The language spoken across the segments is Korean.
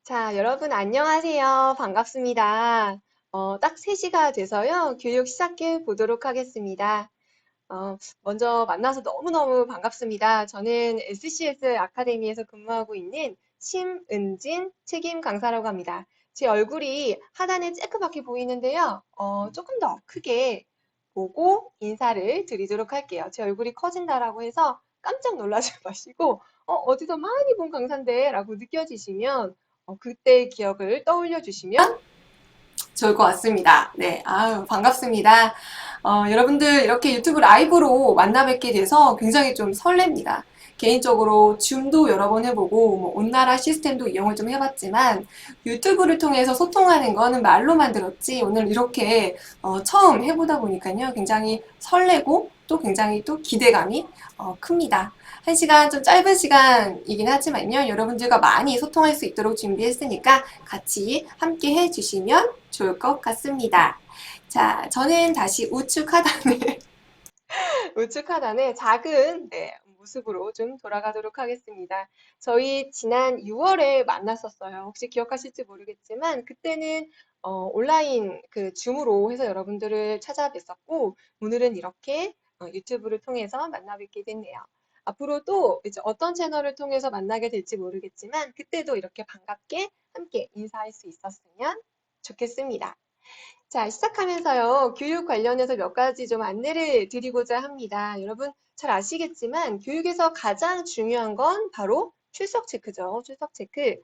자, 여러분 안녕하세요. 반갑습니다. 딱 3시가 돼서요. 교육 시작해 보도록 하겠습니다. 먼저 만나서 너무너무 반갑습니다. 저는 SCS 아카데미에서 근무하고 있는 심은진 책임 강사라고 합니다. 제 얼굴이 하단에 쬐끄맣게 보이는데요. 조금 더 크게 보고 인사를 드리도록 할게요. 제 얼굴이 커진다라고 해서 깜짝 놀라지 마시고, 어디서 많이 본 강사인데 라고 느껴지시면 그때 기억을 떠올려 주시면 좋을 것 같습니다. 네, 아유, 반갑습니다. 여러분들 이렇게 유튜브 라이브로 만나 뵙게 돼서 굉장히 좀 설렙니다. 개인적으로 줌도 여러 번 해보고 뭐 온나라 시스템도 이용을 좀 해봤지만 유튜브를 통해서 소통하는 거는 말로만 들었지 오늘 이렇게 처음 해보다 보니까요 굉장히 설레고 또 굉장히 또 기대감이 큽니다. 한 시간 좀 짧은 시간이긴 하지만요 여러분들과 많이 소통할 수 있도록 준비했으니까 같이 함께 해주시면 좋을 것 같습니다. 자, 저는 다시 우측 하단에 우측 하단에 작은 모습으로 좀 돌아가도록 하겠습니다. 저희 지난 6월에 만났었어요. 혹시 기억하실지 모르겠지만 그때는 온라인 그 줌으로 해서 여러분들을 찾아뵀었고 오늘은 이렇게 유튜브를 통해서 만나 뵙게 됐네요. 앞으로도 이제 어떤 채널을 통해서 만나게 될지 모르겠지만 그때도 이렇게 반갑게 함께 인사할 수 있었으면 좋겠습니다. 자, 시작하면서요, 교육 관련해서 몇 가지 좀 안내를 드리고자 합니다. 여러분 잘 아시겠지만 교육에서 가장 중요한 건 바로 출석 체크죠. 출석 체크.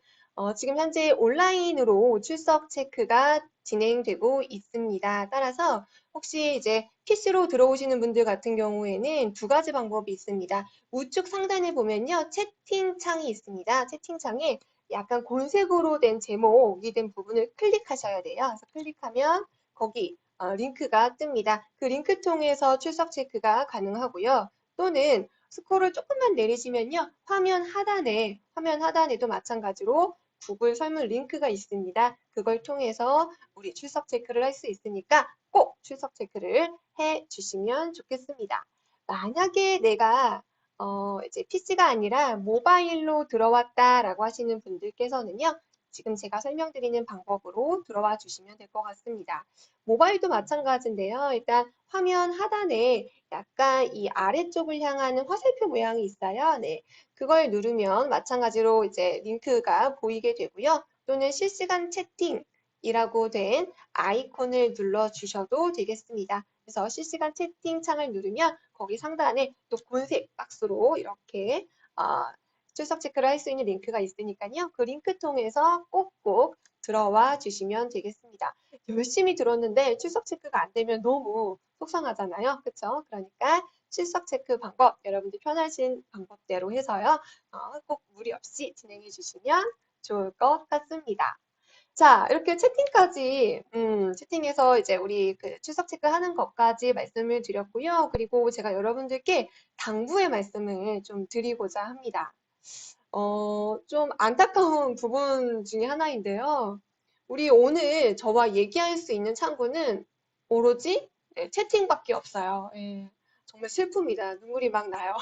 지금 현재 온라인으로 출석 체크가 진행되고 있습니다. 따라서 혹시 이제 PC로 들어오시는 분들 같은 경우에는 두 가지 방법이 있습니다. 우측 상단에 보면요, 채팅창이 있습니다. 채팅창에 약간 곤색으로 된 제목이 된 부분을 클릭하셔야 돼요. 그래서 클릭하면 거기 링크가 뜹니다. 그 링크 통해서 출석 체크가 가능하고요. 또는 스크롤을 조금만 내리시면요. 화면 하단에도 마찬가지로 구글 설문 링크가 있습니다. 그걸 통해서 우리 출석 체크를 할 수 있으니까 꼭 출석 체크를 해 주시면 좋겠습니다. 만약에 내가 이제 PC가 아니라 모바일로 들어왔다라고 하시는 분들께서는요. 지금 제가 설명드리는 방법으로 들어와 주시면 될 것 같습니다. 모바일도 마찬가지인데요. 일단 화면 하단에 약간 이 아래쪽을 향하는 화살표 모양이 있어요. 네. 그걸 누르면 마찬가지로 이제 링크가 보이게 되고요. 또는 실시간 채팅이라고 된 아이콘을 눌러 주셔도 되겠습니다. 그래서 실시간 채팅창을 누르면 거기 상단에 또 본색 박스로 이렇게 어, 출석 체크를 할 수 있는 링크가 있으니까요. 그 링크 통해서 꼭꼭 들어와 주시면 되겠습니다. 열심히 들었는데 출석 체크가 안 되면 너무 속상하잖아요. 그렇죠? 그러니까 출석 체크 방법 여러분들 편하신 방법대로 해서요. 꼭 무리 없이 진행해 주시면 좋을 것 같습니다. 자, 이렇게 채팅에서 이제 우리 그 출석 체크하는 것까지 말씀을 드렸고요. 그리고 제가 여러분들께 당부의 말씀을 좀 드리고자 합니다. 좀 안타까운 부분 중에 하나인데요. 우리 오늘 저와 얘기할 수 있는 창구는 오로지 채팅밖에 없어요. 예, 정말 슬픕니다. 눈물이 막 나요.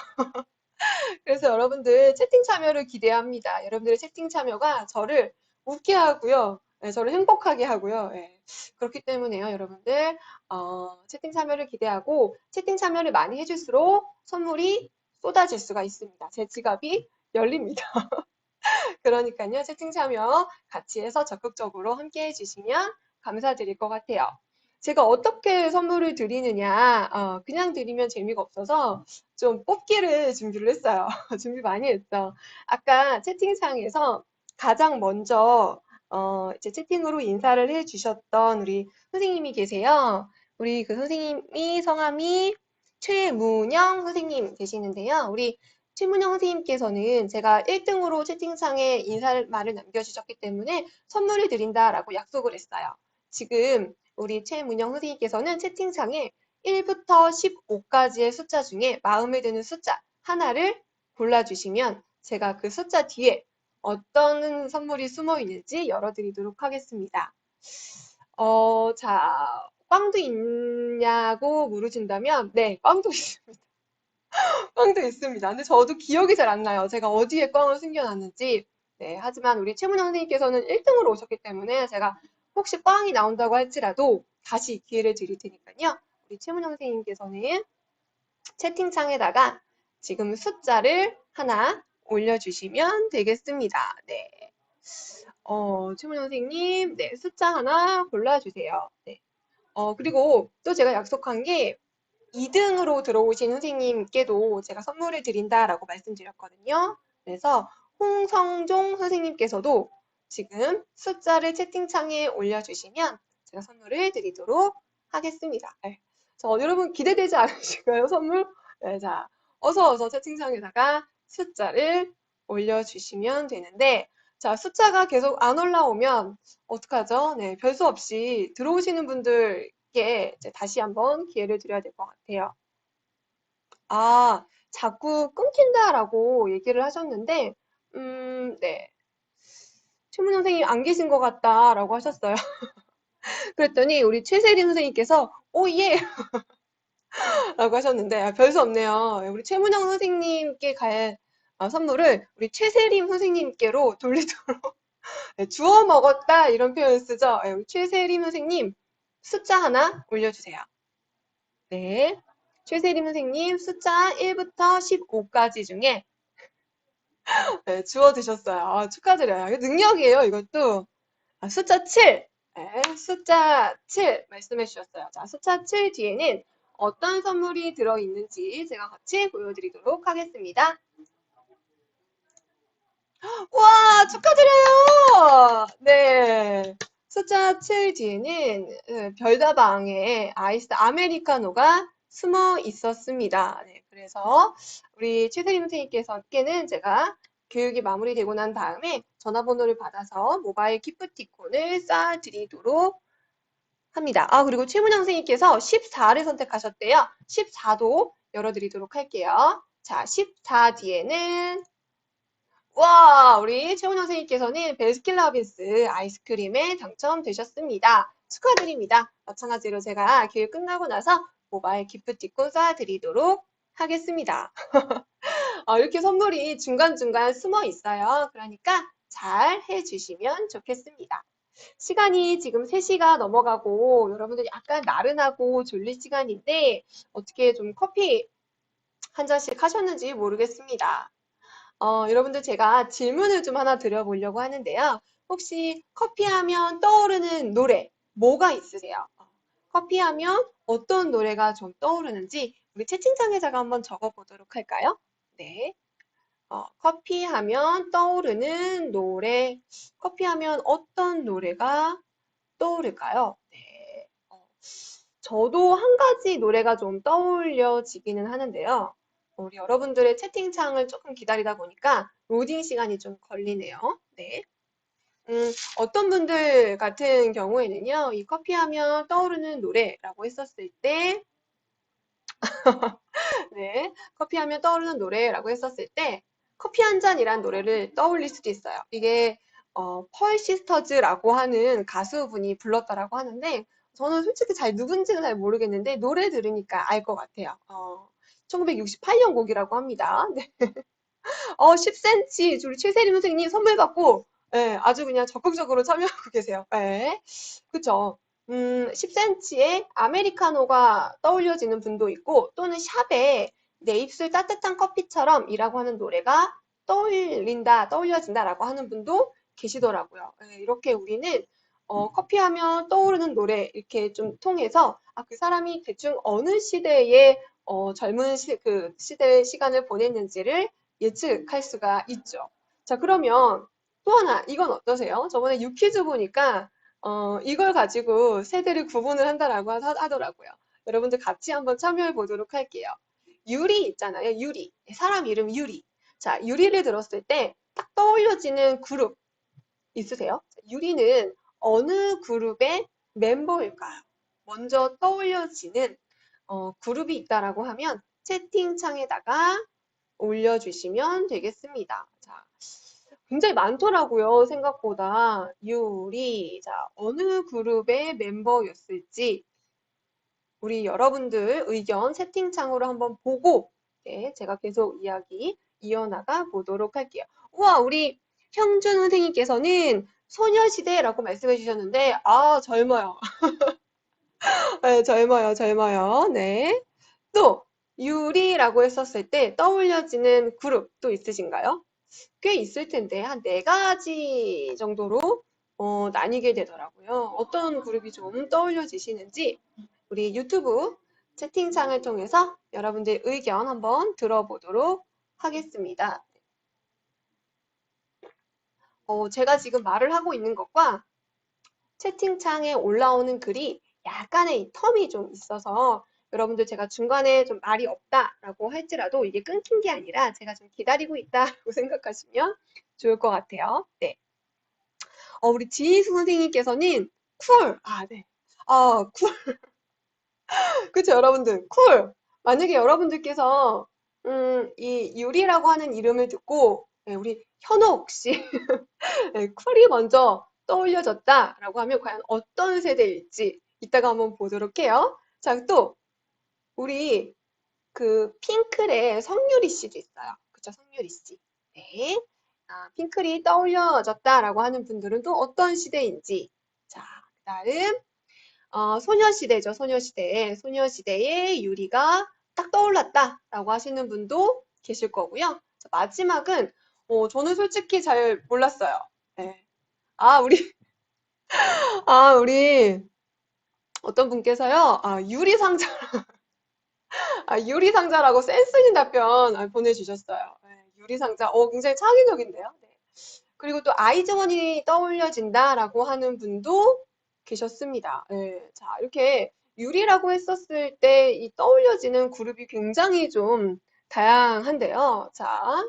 그래서 여러분들 채팅 참여를 기대합니다. 여러분들의 채팅 참여가 저를 웃게 하고요. 예, 저를 행복하게 하고요. 예, 그렇기 때문에요, 여러분들. 채팅 참여를 기대하고 채팅 참여를 많이 해줄수록 선물이 쏟아질 수가 있습니다. 제 지갑이 열립니다. 그러니까요, 채팅 참여 같이 해서 적극적으로 함께 해주시면 감사드릴 것 같아요. 제가 어떻게 선물을 드리느냐, 그냥 드리면 재미가 없어서 좀 뽑기를 준비를 했어요. 준비 많이 했죠. 아까 채팅창에서 가장 먼저 이제 채팅으로 인사를 해주셨던 우리 선생님이 계세요. 우리 그 선생님이 성함이 최문영 선생님 되시는데요. 우리 최문영 선생님께서는 제가 1등으로 채팅창에 인사말을 남겨주셨기 때문에 선물을 드린다라고 약속을 했어요. 지금 우리 최문영 선생님께서는 채팅창에 1부터 15까지의 숫자 중에 마음에 드는 숫자 하나를 골라주시면 제가 그 숫자 뒤에 어떤 선물이 숨어 있는지 열어드리도록 하겠습니다. 자, 꽝도 있냐고 물으신다면, 네, 꽝도 있습니다. 꽝도 있습니다. 근데 저도 기억이 잘 안 나요. 제가 어디에 꽝을 숨겨놨는지. 네, 하지만 우리 최문영 선생님께서는 1등으로 오셨기 때문에 제가 혹시 꽝이 나온다고 할지라도 다시 기회를 드릴 테니까요. 우리 최문영 선생님께서는 채팅창에다가 지금 숫자를 하나 올려주시면 되겠습니다. 네. 최문영 선생님, 네, 숫자 하나 골라주세요. 네. 그리고 또 제가 약속한 게 2등으로 들어오신 선생님께도 제가 선물을 드린다라고 말씀드렸거든요. 그래서 홍성종 선생님께서도 지금 숫자를 채팅창에 올려주시면 제가 선물을 드리도록 하겠습니다. 네. 여러분 기대되지 않으실까요? 선물? 네, 자, 어서 채팅창에다가 숫자를 올려주시면 되는데, 자, 숫자가 계속 안 올라오면 어떡하죠? 네, 별수 없이 들어오시는 분들께 이제 다시 한번 기회를 드려야 될 것 같아요. 아, 자꾸 끊긴다라고 얘기를 하셨는데, 네. 최문 선생님 안 계신 것 같다라고 하셨어요. 그랬더니 우리 최세림 선생님께서 오, 예! 라고 하셨는데, 별수 없네요. 우리 최문영 선생님께 갈 선물을 우리 최세림 선생님께로 돌리도록 주워 먹었다 이런 표현 쓰죠. 우리 최세림 선생님 숫자 하나 올려주세요. 네. 최세림 선생님 숫자 1부터 15까지 중에 네, 주워 드셨어요. 축하드려요. 이거 능력이에요, 이것도. 숫자 7. 네, 숫자 7 말씀해 주셨어요. 자, 숫자 7 뒤에는 어떤 선물이 들어있는지 제가 같이 보여드리도록 하겠습니다. 와, 축하드려요! 네. 숫자 7 뒤에는 별다방에 아이스 아메리카노가 숨어 있었습니다. 네, 그래서 우리 최세림 선생님께서는 제가 교육이 마무리되고 난 다음에 전화번호를 받아서 모바일 기프티콘을 쏴드리도록 합니다. 그리고 최문영 선생님께서 14를 선택하셨대요. 14도 열어드리도록 할게요. 자, 14 뒤에는 와, 우리 최훈영 선생님께서는 베스킨라빈스 아이스크림에 당첨되셨습니다. 축하드립니다. 마찬가지로 제가 교육 끝나고 나서 모바일 기프티콘 쏴드리도록 하겠습니다. 이렇게 선물이 중간중간 숨어 있어요. 그러니까 잘 해주시면 좋겠습니다. 시간이 지금 3시가 넘어가고 여러분들 약간 나른하고 졸릴 시간인데 어떻게 좀 커피 한 잔씩 하셨는지 모르겠습니다. 여러분들 제가 질문을 좀 하나 드려보려고 하는데요. 혹시 커피하면 떠오르는 노래 뭐가 있으세요? 커피하면 어떤 노래가 좀 떠오르는지 우리 채팅창에다가 한번 적어보도록 할까요? 네. 커피하면 떠오르는 노래, 커피하면 어떤 노래가 떠오를까요? 네. 저도 한 가지 노래가 좀 떠올려지기는 하는데요. 우리 여러분들의 채팅창을 조금 기다리다 보니까 로딩 시간이 좀 걸리네요. 네. 어떤 분들 같은 경우에는요, 이 커피하면 떠오르는 노래라고 했었을 때, 네, 커피하면 떠오르는 노래라고 했었을 때, 커피 한 잔이란 노래를 떠올릴 수도 있어요. 이게 펄 시스터즈라고 하는 가수분이 불렀다라고 하는데 저는 솔직히 잘 누군지는 잘 모르겠는데 노래 들으니까 알 것 같아요. 1968년 곡이라고 합니다. 네. 10cm 우리 최세림 선생님 선물 받고 예, 아주 그냥 적극적으로 참여하고 계세요. 예. 그쵸. 10cm의 아메리카노가 떠올려지는 분도 있고 또는 샵에 내 입술 따뜻한 커피처럼 이라고 하는 노래가 떠올려진다라고 하는 분도 계시더라고요. 예, 이렇게 우리는 커피하면 떠오르는 노래 이렇게 좀 통해서 그 사람이 대충 어느 시대에 젊은 그 시대의 시간을 보냈는지를 예측할 수가 있죠. 자, 그러면 또 하나, 이건 어떠세요? 저번에 유퀴즈 보니까, 이걸 가지고 세대를 구분을 한다라고 하더라고요. 여러분들 같이 한번 참여해 보도록 할게요. 유리 있잖아요, 유리. 사람 이름 유리. 자, 유리를 들었을 때 딱 떠올려지는 그룹 있으세요? 유리는 어느 그룹의 멤버일까요? 먼저 떠올려지는 그룹이 있다라고 하면 채팅창에다가 올려주시면 되겠습니다. 자, 굉장히 많더라고요, 생각보다. 유리, 자, 어느 그룹의 멤버였을지 우리 여러분들 의견 채팅창으로 한번 보고 네, 제가 계속 이야기 이어나가 보도록 할게요. 우와, 우리 형준 선생님께서는 소녀시대라고 말씀해 주셨는데, 아, 젊어요. 네, 젊어요, 젊어요. 네. 또, 유리라고 했었을 때 떠올려지는 그룹 또 있으신가요? 꽤 있을 텐데, 한 네 가지 정도로 나뉘게 되더라고요. 어떤 그룹이 좀 떠올려지시는지, 우리 유튜브 채팅창을 통해서 여러분들 의견 한번 들어보도록 하겠습니다. 제가 지금 말을 하고 있는 것과 채팅창에 올라오는 글이 약간의 이 텀이 좀 있어서 여러분들 제가 중간에 좀 말이 없다라고 할지라도 이게 끊긴 게 아니라 제가 좀 기다리고 있다고 생각하시면 좋을 것 같아요. 네. 우리 지희수 선생님께서는 쿨. 아, 네. 쿨. 그쵸, 여러분들. 쿨. 만약에 여러분들께서, 이 유리라고 하는 이름을 듣고, 네, 우리 현옥 씨, 네, 쿨이 먼저 떠올려졌다라고 하면 과연 어떤 세대일지 이따가 한번 보도록 해요. 자, 또, 우리 그 핑클의 성유리 씨도 있어요. 그쵸, 성유리 씨. 네. 핑클이 떠올려졌다라고 하는 분들은 또 어떤 시대인지. 자, 그 다음, 소녀시대죠, 소녀시대. 소녀시대의 유리가 딱 떠올랐다라고 하시는 분도 계실 거고요. 자, 마지막은, 저는 솔직히 잘 몰랐어요. 네. 아, 우리, 어떤 분께서요, 유리상자라고 센스 있는 답변 보내주셨어요. 네, 유리상자. 굉장히 창의적인데요. 네. 그리고 또 아이즈원이 떠올려진다라고 하는 분도 계셨습니다. 네, 자, 이렇게 유리라고 했었을 때 이 떠올려지는 그룹이 굉장히 좀 다양한데요. 자,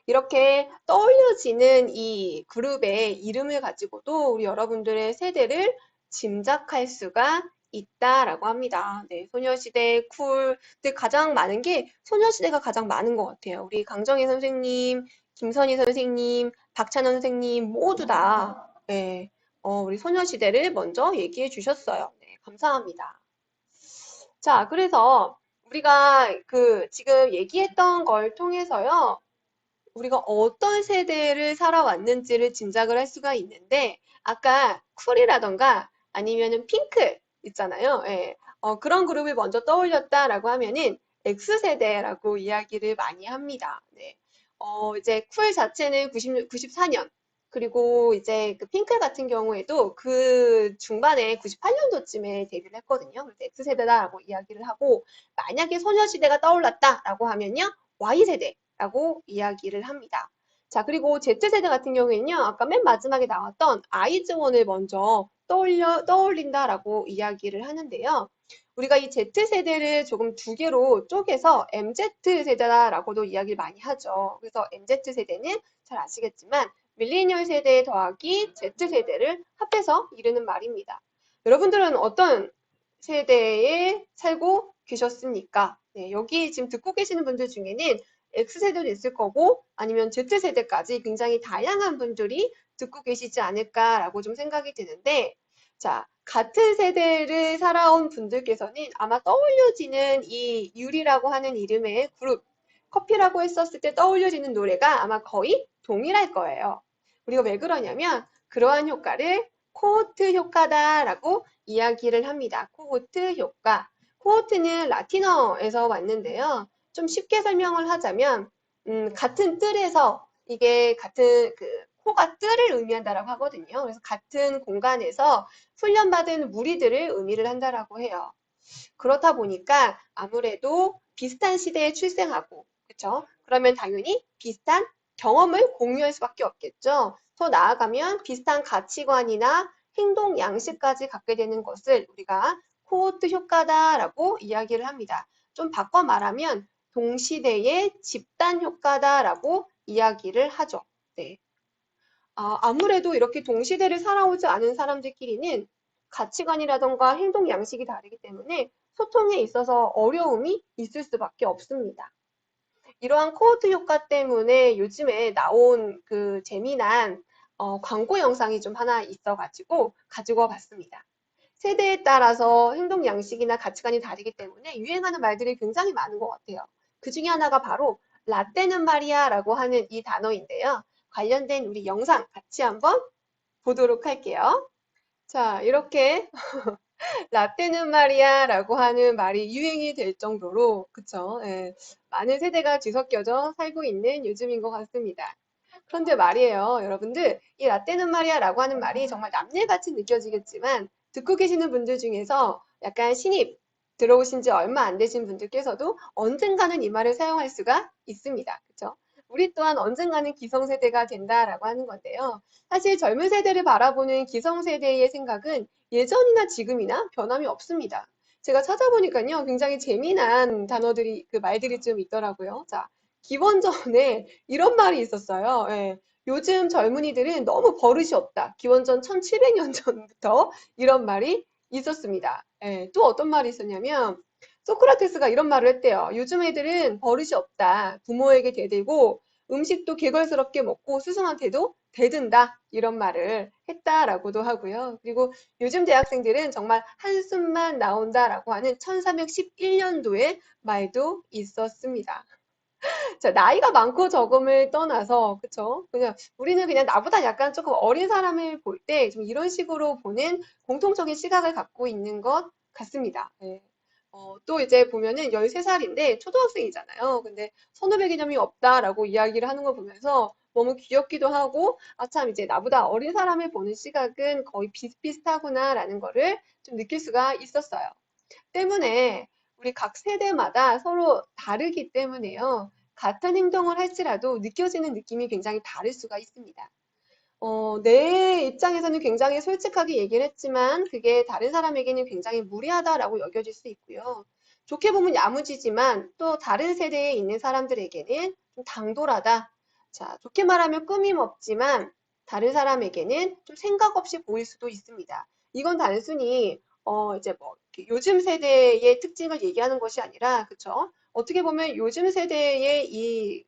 이렇게 떠올려지는 이 그룹의 이름을 가지고도 우리 여러분들의 세대를 짐작할 수가 있다라고 합니다. 네, 소녀시대, 쿨. 근데 가장 많은 게 소녀시대가 가장 많은 것 같아요. 우리 강정희 선생님, 김선희 선생님, 박찬원 선생님 모두 다 네, 우리 소녀시대를 먼저 얘기해 주셨어요. 네, 감사합니다. 자, 그래서 우리가 그 지금 얘기했던 걸 통해서요. 우리가 어떤 세대를 살아왔는지를 짐작을 할 수가 있는데 아까 쿨이라던가 아니면은 핑크 있잖아요. 예. 그런 그룹을 먼저 떠올렸다라고 하면은 X세대라고 이야기를 많이 합니다. 네. 이제 쿨 자체는 94년 그리고 이제 그 핑크 같은 경우에도 그 중반에 98년도쯤에 데뷔를 했거든요. 그래서 X세대다라고 이야기를 하고 만약에 소녀시대가 떠올랐다라고 하면요. Y세대 라고 이야기를 합니다. 자, 그리고 Z세대 같은 경우에는요, 아까 맨 마지막에 나왔던 아이즈원을 먼저 떠올린다라고 이야기를 하는데요. 우리가 이 Z세대를 조금 두 개로 쪼개서 MZ세대다라고도 이야기를 많이 하죠. 그래서 MZ세대는 잘 아시겠지만 밀레니얼 세대 더하기 Z세대를 합해서 이르는 말입니다. 여러분들은 어떤 세대에 살고 계셨습니까? 네, 여기 지금 듣고 계시는 분들 중에는 X세대도 있을 거고 아니면 Z세대까지 굉장히 다양한 분들이 듣고 계시지 않을까라고 좀 생각이 드는데 자, 같은 세대를 살아온 분들께서는 아마 떠올려지는 이 유리라고 하는 이름의 그룹 커피라고 했었을 때 떠올려지는 노래가 아마 거의 동일할 거예요. 우리가 왜 그러냐면 그러한 효과를 코호트 효과다라고 이야기를 합니다. 코호트 효과. 코호트는 라틴어에서 왔는데요. 좀 쉽게 설명을 하자면 같은 뜰에서 이게 같은 그 코가 뜰을 의미한다라고 하거든요. 그래서 같은 공간에서 훈련받은 무리들을 의미를 한다라고 해요. 그렇다 보니까 아무래도 비슷한 시대에 출생하고 그렇죠? 그러면 당연히 비슷한 경험을 공유할 수밖에 없겠죠. 더 나아가면 비슷한 가치관이나 행동 양식까지 갖게 되는 것을 우리가 코호트 효과다라고 이야기를 합니다. 좀 바꿔 말하면 동시대의 집단 효과다라고 이야기를 하죠. 네. 아무래도 이렇게 동시대를 살아오지 않은 사람들끼리는 가치관이라던가 행동 양식이 다르기 때문에 소통에 있어서 어려움이 있을 수밖에 없습니다. 이러한 코호트 효과 때문에 요즘에 나온 그 재미난 광고 영상이 좀 하나 있어가지고 가지고 와봤습니다. 세대에 따라서 행동 양식이나 가치관이 다르기 때문에 유행하는 말들이 굉장히 많은 것 같아요. 그 중에 하나가 바로 라떼는 말이야 라고 하는 이 단어인데요. 관련된 우리 영상 같이 한번 보도록 할게요. 자, 이렇게 라떼는 말이야 라고 하는 말이 유행이 될 정도로, 그쵸? 예, 많은 세대가 뒤섞여져 살고 있는 요즘인 것 같습니다. 그런데 말이에요, 여러분들. 이 라떼는 말이야 라고 하는 말이 정말 남일같이 느껴지겠지만, 듣고 계시는 분들 중에서 약간 신입 들어오신 지 얼마 안 되신 분들께서도 언젠가는 이 말을 사용할 수가 있습니다. 그쵸? 우리 또한 언젠가는 기성세대가 된다라고 하는 건데요. 사실 젊은 세대를 바라보는 기성세대의 생각은 예전이나 지금이나 변함이 없습니다. 제가 찾아보니까요, 굉장히 재미난 단어들이, 그 말들이 좀 있더라고요. 자, 기원전에 이런 말이 있었어요. 예. 요즘 젊은이들은 너무 버릇이 없다. 기원전 1700년 전부터 이런 말이 있었습니다. 예. 또 어떤 말이 있었냐면, 소크라테스가 이런 말을 했대요. 요즘 애들은 버릇이 없다. 부모에게 대들고 음식도 개걸스럽게 먹고 스승한테도 대든다. 이런 말을 했다라고도 하고요. 그리고 요즘 대학생들은 정말 한숨만 나온다라고 하는 1311년도의 말도 있었습니다. 자, 나이가 많고 적음을 떠나서, 그쵸? 그냥, 우리는 그냥 나보다 약간 조금 어린 사람을 볼 때 좀 이런 식으로 보는 공통적인 시각을 갖고 있는 것 같습니다. 네. 또 이제 보면은 13살인데 초등학생이잖아요. 근데 선후배 개념이 없다라고 이야기를 하는 거 보면서 너무 귀엽기도 하고, 아, 참, 이제 나보다 어린 사람을 보는 시각은 거의 비슷비슷하구나라는 거를 좀 느낄 수가 있었어요. 때문에 우리 각 세대마다 서로 다르기 때문에요. 같은 행동을 할지라도 느껴지는 느낌이 굉장히 다를 수가 있습니다. 내 입장에서는 굉장히 솔직하게 얘기를 했지만 그게 다른 사람에게는 굉장히 무리하다라고 여겨질 수 있고요. 좋게 보면 야무지지만 또 다른 세대에 있는 사람들에게는 좀 당돌하다. 자, 좋게 말하면 꾸밈 없지만 다른 사람에게는 좀 생각 없이 보일 수도 있습니다. 이건 단순히 이제 뭐 이렇게 요즘 세대의 특징을 얘기하는 것이 아니라, 그쵸? 어떻게 보면 요즘 세대의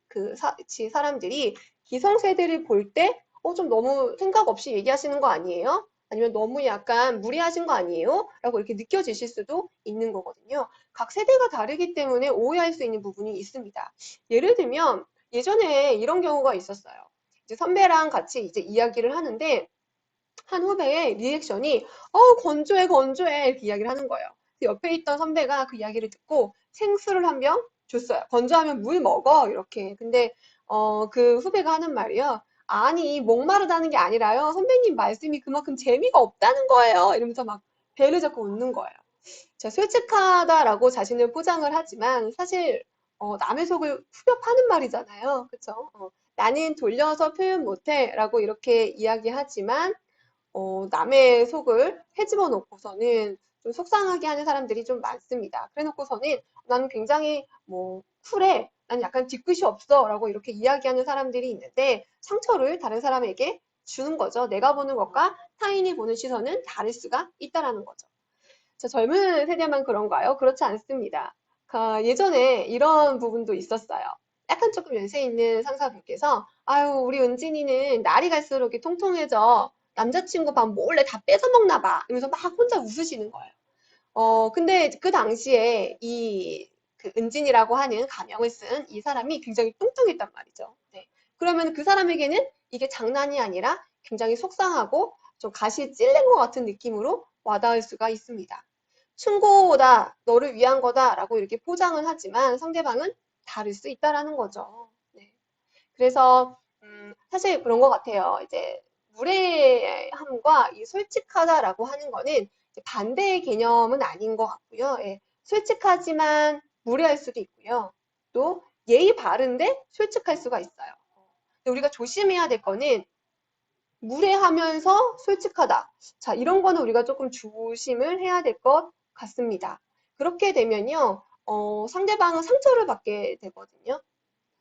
사람들이 기성세대를 볼때 좀 너무 생각 없이 얘기하시는 거 아니에요? 아니면 너무 약간 무리하신 거 아니에요? 라고 이렇게 느껴지실 수도 있는 거거든요. 각 세대가 다르기 때문에 오해할 수 있는 부분이 있습니다. 예를 들면 예전에 이런 경우가 있었어요. 이제 선배랑 같이 이제 이야기를 하는데 한 후배의 리액션이 건조해 건조해 이렇게 이야기를 하는 거예요. 옆에 있던 선배가 그 이야기를 듣고 생수를 한 병 줬어요. 건조하면 물 먹어 이렇게. 근데 그 후배가 하는 말이요. 아니 목마르다는 게 아니라요. 선배님 말씀이 그만큼 재미가 없다는 거예요. 이러면서 막 배를 잡고 웃는 거예요. 자, 솔직하다라고 자신을 포장을 하지만 사실 남의 속을 후벼 파는 말이잖아요. 그쵸? 나는 돌려서 표현 못해 라고 이렇게 이야기하지만 남의 속을 헤집어 놓고서는 좀 속상하게 하는 사람들이 좀 많습니다. 그래 놓고서는 나는 굉장히 뭐 쿨해, 난 약간 뒤끝이 없어 라고 이렇게 이야기하는 사람들이 있는데 상처를 다른 사람에게 주는 거죠. 내가 보는 것과 타인이 보는 시선은 다를 수가 있다라는 거죠. 자, 젊은 세대만 그런가요? 그렇지 않습니다. 예전에 이런 부분도 있었어요. 약간 조금 연세 있는 상사분께서 아유 우리 은진이는 날이 갈수록 이렇게 통통해져. 남자친구 밥 몰래 다 뺏어 먹나 봐. 이러면서 막 혼자 웃으시는 거예요. 근데 그 당시에 그 은진이라고 하는 가명을 쓴 이 사람이 굉장히 뚱뚱했단 말이죠. 네. 그러면 그 사람에게는 이게 장난이 아니라 굉장히 속상하고 좀 가시에 찔린 것 같은 느낌으로 와닿을 수가 있습니다. 충고다, 너를 위한 거다라고 이렇게 포장은 하지만 상대방은 다를 수 있다라는 거죠. 네. 그래서 사실 그런 것 같아요. 이제 무례함과 이 솔직하다라고 하는 거는 이제 반대의 개념은 아닌 것 같고요. 예. 솔직하지만 무례할 수도 있고요. 또 예의 바른데 솔직할 수가 있어요. 근데 우리가 조심해야 될 거는 무례하면서 솔직하다. 자, 이런 거는 우리가 조금 조심을 해야 될 것 같습니다. 그렇게 되면요, 상대방은 상처를 받게 되거든요.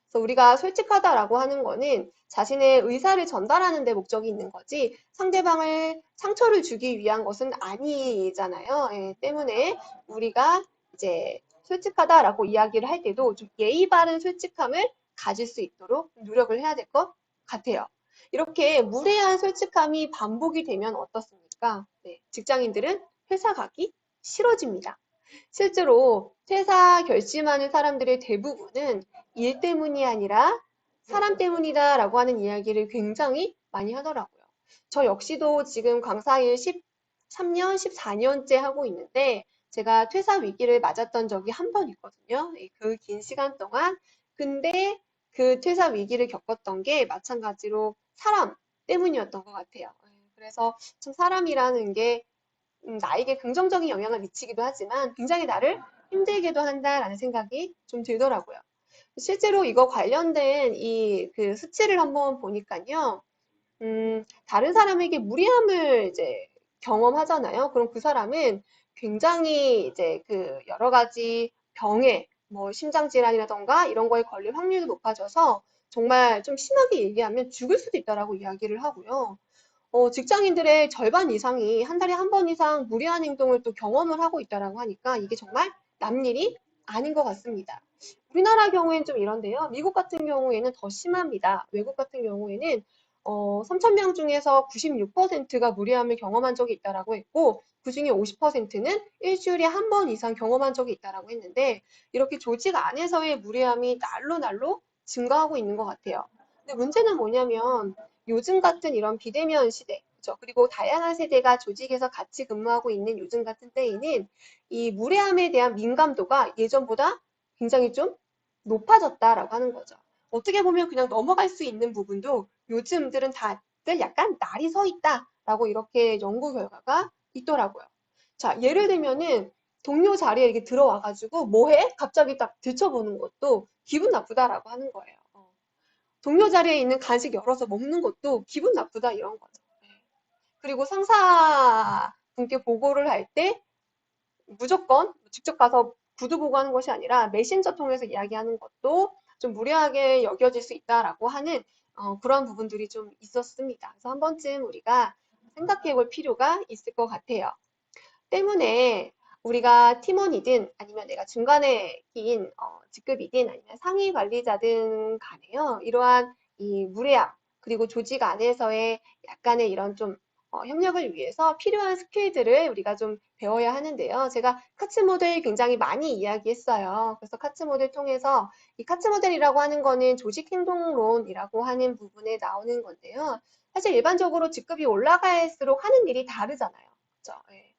그래서 우리가 솔직하다라고 하는 거는 자신의 의사를 전달하는 데 목적이 있는 거지 상대방을 상처를 주기 위한 것은 아니잖아요. 예, 때문에 우리가 이제 솔직하다라고 이야기를 할 때도 좀 예의 바른 솔직함을 가질 수 있도록 노력을 해야 될 것 같아요. 이렇게 무례한 솔직함이 반복이 되면 어떻습니까? 네, 직장인들은 회사 가기 싫어집니다. 실제로 퇴사 결심하는 사람들의 대부분은 일 때문이 아니라 사람 때문이다라고 하는 이야기를 굉장히 많이 하더라고요. 저 역시도 지금 강사일 13년, 14년째 하고 있는데 제가 퇴사 위기를 맞았던 적이 한 번 있거든요. 그 긴 시간 동안. 근데 그 퇴사 위기를 겪었던 게 마찬가지로 사람 때문이었던 것 같아요. 그래서 참 사람이라는 게 나에게 긍정적인 영향을 미치기도 하지만 굉장히 나를 힘들게도 한다라는 생각이 좀 들더라고요. 실제로 이거 관련된 이 그 수치를 한번 보니까요. 다른 사람에게 무리함을 이제 경험하잖아요. 그럼 그 사람은 굉장히 이제 그 여러 가지 병에 뭐 심장질환이라던가 이런 거에 걸릴 확률도 높아져서 정말 좀 심하게 얘기하면 죽을 수도 있다라고 이야기를 하고요. 직장인들의 절반 이상이 한 달에 한 번 이상 무리한 행동을 또 경험을 하고 있다라고 하니까 이게 정말 남일이 아닌 것 같습니다. 우리나라 경우에는 좀 이런데요. 미국 같은 경우에는 더 심합니다. 외국 같은 경우에는 3천 명 중에서 96%가 무리함을 경험한 적이 있다라고 했고 그중에 50%는 일주일에 한 번 이상 경험한 적이 있다라고 했는데 이렇게 조직 안에서의 무리함이 날로 날로 증가하고 있는 것 같아요. 근데 문제는 뭐냐면 요즘 같은 이런 비대면 시대, 그렇죠? 그리고 다양한 세대가 조직에서 같이 근무하고 있는 요즘 같은 때에는 이 무례함에 대한 민감도가 예전보다 굉장히 좀 높아졌다라고 하는 거죠. 어떻게 보면 그냥 넘어갈 수 있는 부분도 요즘들은 다들 약간 날이 서 있다라고 이렇게 연구 결과가 있더라고요. 자, 예를 들면은 동료 자리에 이렇게 들어와가지고 뭐 해? 갑자기 딱 들춰보는 것도 기분 나쁘다라고 하는 거예요. 동료 자리에 있는 간식 열어서 먹는 것도 기분 나쁘다 이런 거죠. 그리고 상사분께 보고를 할 때 무조건 직접 가서 구두 보고하는 것이 아니라 메신저 통해서 이야기하는 것도 좀 무례하게 여겨질 수 있다라고 하는 그런 부분들이 좀 있었습니다. 그래서 한 번쯤 우리가 생각해 볼 필요가 있을 것 같아요. 때문에 우리가 팀원이든 아니면 내가 중간에 낀 직급이든 아니면 상위 관리자든 간에요. 이러한 이 무례함 그리고 조직 안에서의 약간의 이런 좀 협력을 위해서 필요한 스킬들을 우리가 좀 배워야 하는데요. 제가 카츠 모델 굉장히 많이 이야기했어요. 그래서 카츠 모델 통해서 이 카츠 모델이라고 하는 거는 조직 행동론이라고 하는 부분에 나오는 건데요. 사실 일반적으로 직급이 올라갈수록 하는 일이 다르잖아요. 그렇죠? 예.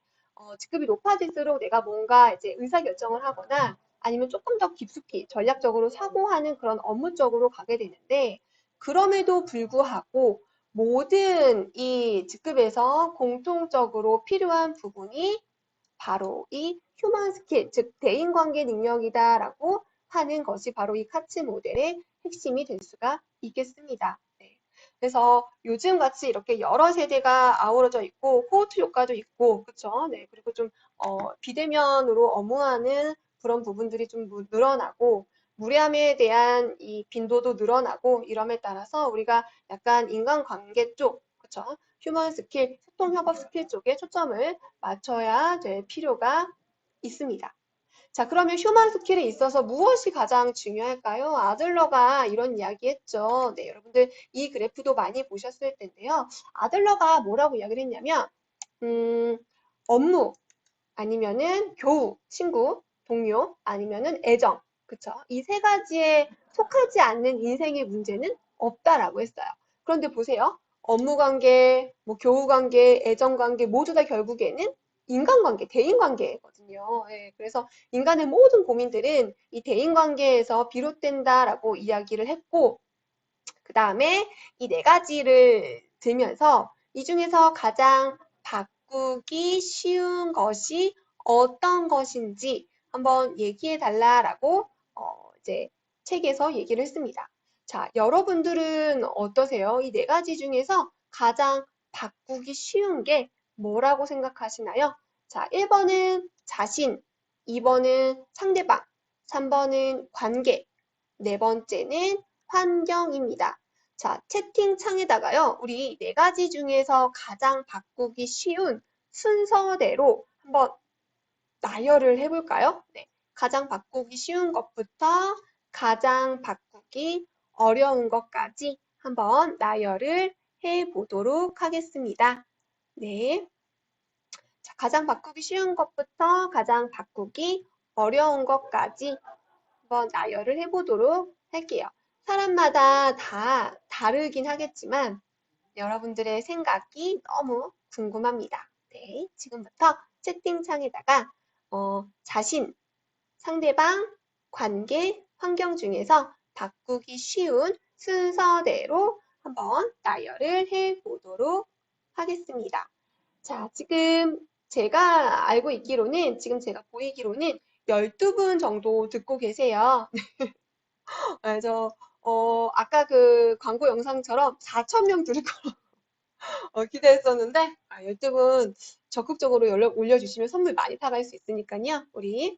직급이 높아질수록 내가 뭔가 이제 의사결정을 하거나 아니면 조금 더 깊숙이 전략적으로 사고하는 그런 업무 쪽으로 가게 되는데 그럼에도 불구하고 모든 이 직급에서 공통적으로 필요한 부분이 바로 이 휴먼 스킬, 즉 대인관계 능력이다라고 하는 것이 바로 이 카츠 모델의 핵심이 될 수가 있겠습니다. 네. 그래서 요즘 같이 이렇게 여러 세대가 아우러져 있고 코호트 효과도 있고 그렇죠. 네. 그리고 좀 비대면으로 업무하는 그런 부분들이 좀 늘어나고 무례함에 대한 이 빈도도 늘어나고 이럼에 따라서 우리가 약간 인간관계 쪽 그렇죠. 휴먼 스킬, 소통 협업 스킬 쪽에 초점을 맞춰야 될 필요가 있습니다. 자, 그러면 휴먼 스킬에 있어서 무엇이 가장 중요할까요? 아들러가 이런 이야기 했죠. 네, 여러분들 이 그래프도 많이 보셨을 텐데요. 아들러가 뭐라고 이야기를 했냐면, 업무, 아니면은 교우, 친구, 동료, 아니면은 애정. 그쵸? 이 세 가지에 속하지 않는 인생의 문제는 없다라고 했어요. 그런데 보세요. 업무 관계, 뭐 교우 관계, 애정 관계 모두 다 결국에는 인간관계, 대인관계거든요. 예, 그래서 인간의 모든 고민들은 이 대인관계에서 비롯된다라고 이야기를 했고, 그 다음에 이 네 가지를 들면서 이 중에서 가장 바꾸기 쉬운 것이 어떤 것인지 한번 얘기해 달라라고 이제 책에서 얘기를 했습니다. 자, 여러분들은 어떠세요? 이 네 가지 중에서 가장 바꾸기 쉬운 게 뭐라고 생각하시나요? 자, 1번은 자신, 2번은 상대방, 3번은 관계, 네 번째는 환경입니다. 자, 채팅창에다가요, 우리 네 가지 중에서 가장 바꾸기 쉬운 순서대로 한번 나열을 해볼까요? 네. 가장 바꾸기 쉬운 것부터 가장 바꾸기 어려운 것까지 한번 나열을 해보도록 하겠습니다. 네. 자, 가장 바꾸기 쉬운 것부터 가장 바꾸기 어려운 것까지 한번 나열을 해보도록 할게요. 사람마다 다 다르긴 하겠지만 여러분들의 생각이 너무 궁금합니다. 네, 지금부터 채팅창에다가 자신, 상대방, 관계, 환경 중에서 바꾸기 쉬운 순서대로 한번 나열을 해 보도록 하겠습니다. 자, 지금 제가 알고 있기로는, 지금 제가 보이기로는 12분 정도 듣고 계세요. 그래서, 아까 그 광고 영상처럼 4,000명 들을 거 기대했었는데, 12분 적극적으로 연락 올려주시면 선물 많이 타갈 수 있으니까요. 우리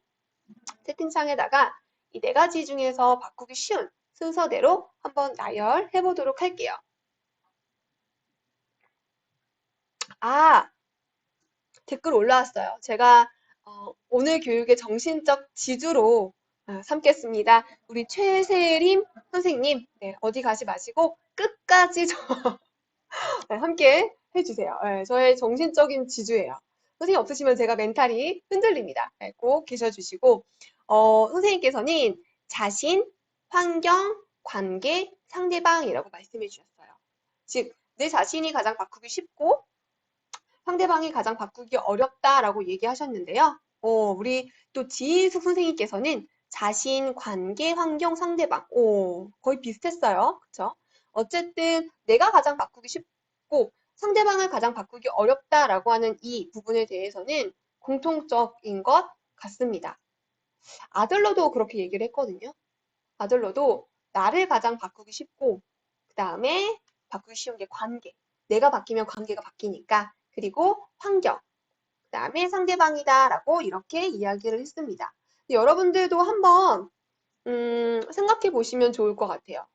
채팅창에다가 이 네 가지 중에서 바꾸기 쉬운 순서대로 한번 나열해 보도록 할게요. 아, 댓글 올라왔어요. 제가 오늘 교육의 정신적 지주로 삼겠습니다. 우리 최세림 선생님, 네, 어디 가지 마시고 끝까지 네, 함께 해주세요. 네, 저의 정신적인 지주예요. 선생님 없으시면 제가 멘탈이 흔들립니다. 네, 꼭 계셔주시고 선생님께서는 자신, 환경, 관계, 상대방이라고 말씀해 주셨어요. 즉, 내 자신이 가장 바꾸기 쉽고 상대방이 가장 바꾸기 어렵다라고 얘기하셨는데요. 우리 또 지희숙 선생님께서는 자신, 관계, 환경, 상대방. 거의 비슷했어요. 그쵸? 어쨌든 내가 가장 바꾸기 쉽고 상대방을 가장 바꾸기 어렵다라고 하는 이 부분에 대해서는 공통적인 것 같습니다. 아들러도 그렇게 얘기를 했거든요. 아들러도 나를 가장 바꾸기 쉽고 그 다음에 바꾸기 쉬운 게 관계. 내가 바뀌면 관계가 바뀌니까. 그리고 환경. 그 다음에 상대방이다라고 이렇게 이야기를 했습니다. 여러분들도 한번 생각해 보시면 좋을 것 같아요.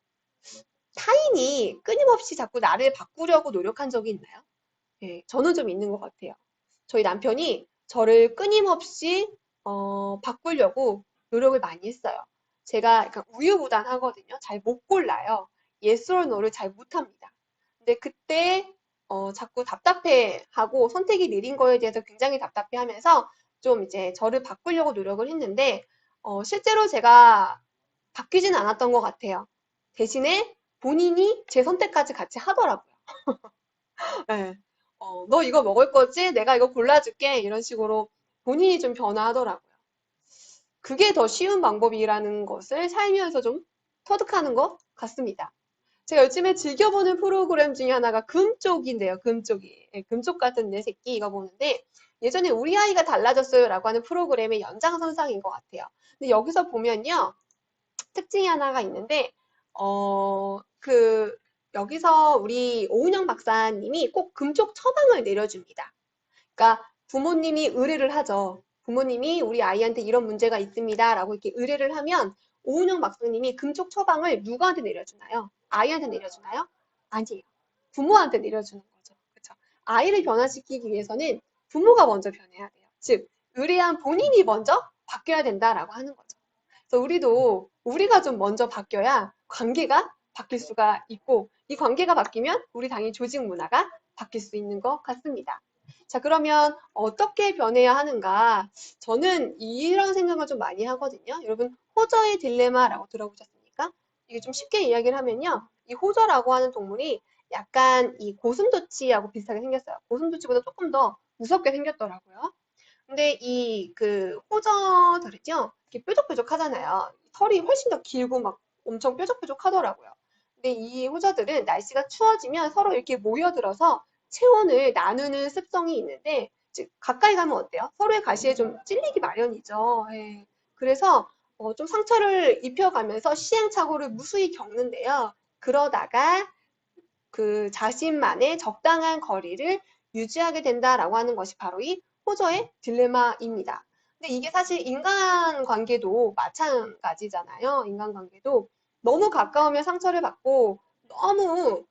타인이 끊임없이 자꾸 나를 바꾸려고 노력한 적이 있나요? 네, 저는 좀 있는 것 같아요. 저희 남편이 저를 끊임없이 바꾸려고 노력을 많이 했어요. 제가 약간 우유부단하거든요. 잘 못 골라요. yes or no를 잘 못합니다. 근데 그때 자꾸 답답해하고 선택이 느린 거에 대해서 굉장히 답답해하면서 좀 이제 저를 바꾸려고 노력을 했는데 실제로 제가 바뀌진 않았던 것 같아요. 대신에 본인이 제 선택까지 같이 하더라고요. 네. 너 이거 먹을 거지? 내가 이거 골라줄게. 이런 식으로 본인이 좀 변화하더라고요. 그게 더 쉬운 방법이라는 것을 살면서 좀 터득하는 것 같습니다. 제가 요즘에 즐겨보는 프로그램 중에 하나가 금쪽인데요. 금쪽이. 예, 금쪽 같은 내 새끼 이거 보는데 예전에 우리 아이가 달라졌어요 라고 하는 프로그램의 연장선상인 것 같아요. 근데 여기서 보면요. 특징이 하나가 있는데 여기서 우리 오은영 박사님이 꼭 금쪽 처방을 내려줍니다. 그러니까 부모님이 의뢰를 하죠. 부모님이 우리 아이한테 이런 문제가 있습니다. 라고 이렇게 의뢰를 하면 오은영 박사님이 금쪽 처방을 누구한테 내려주나요? 아이한테 내려주나요? 아니에요. 부모한테 내려주는 거죠. 그렇죠? 아이를 변화시키기 위해서는 부모가 먼저 변해야 돼요. 즉, 의뢰한 본인이 먼저 바뀌어야 된다라고 하는 거죠. 그래서 우리가 좀 먼저 바뀌어야 관계가 바뀔 수가 있고 이 관계가 바뀌면 우리 당연히 조직 문화가 바뀔 수 있는 것 같습니다. 자, 그러면 어떻게 변해야 하는가? 저는 이런 생각을 좀 많이 하거든요. 여러분, 호저의 딜레마라고 들어보셨습니까? 이게 좀 쉽게 이야기를 하면요. 이 호저라고 하는 동물이 약간 이 고슴도치하고 비슷하게 생겼어요. 고슴도치보다 조금 더 무섭게 생겼더라고요. 근데 이 그 호저들은요, 이렇게 뾰족뾰족하잖아요. 털이 훨씬 더 길고 막 엄청 뾰족뾰족하더라고요. 근데 이 호저들은 날씨가 추워지면 서로 이렇게 모여들어서 체온을 나누는 습성이 있는데, 즉 가까이 가면 어때요? 서로의 가시에 좀 찔리기 마련이죠. 예. 그래서 좀 상처를 입혀가면서 시행착오를 무수히 겪는데요. 그러다가 그 자신만의 적당한 거리를 유지하게 된다라고 하는 것이 바로 이 호저의 딜레마입니다. 근데 이게 사실 인간관계도 마찬가지잖아요. 인간관계도 너무 가까우면 상처를 받고 너무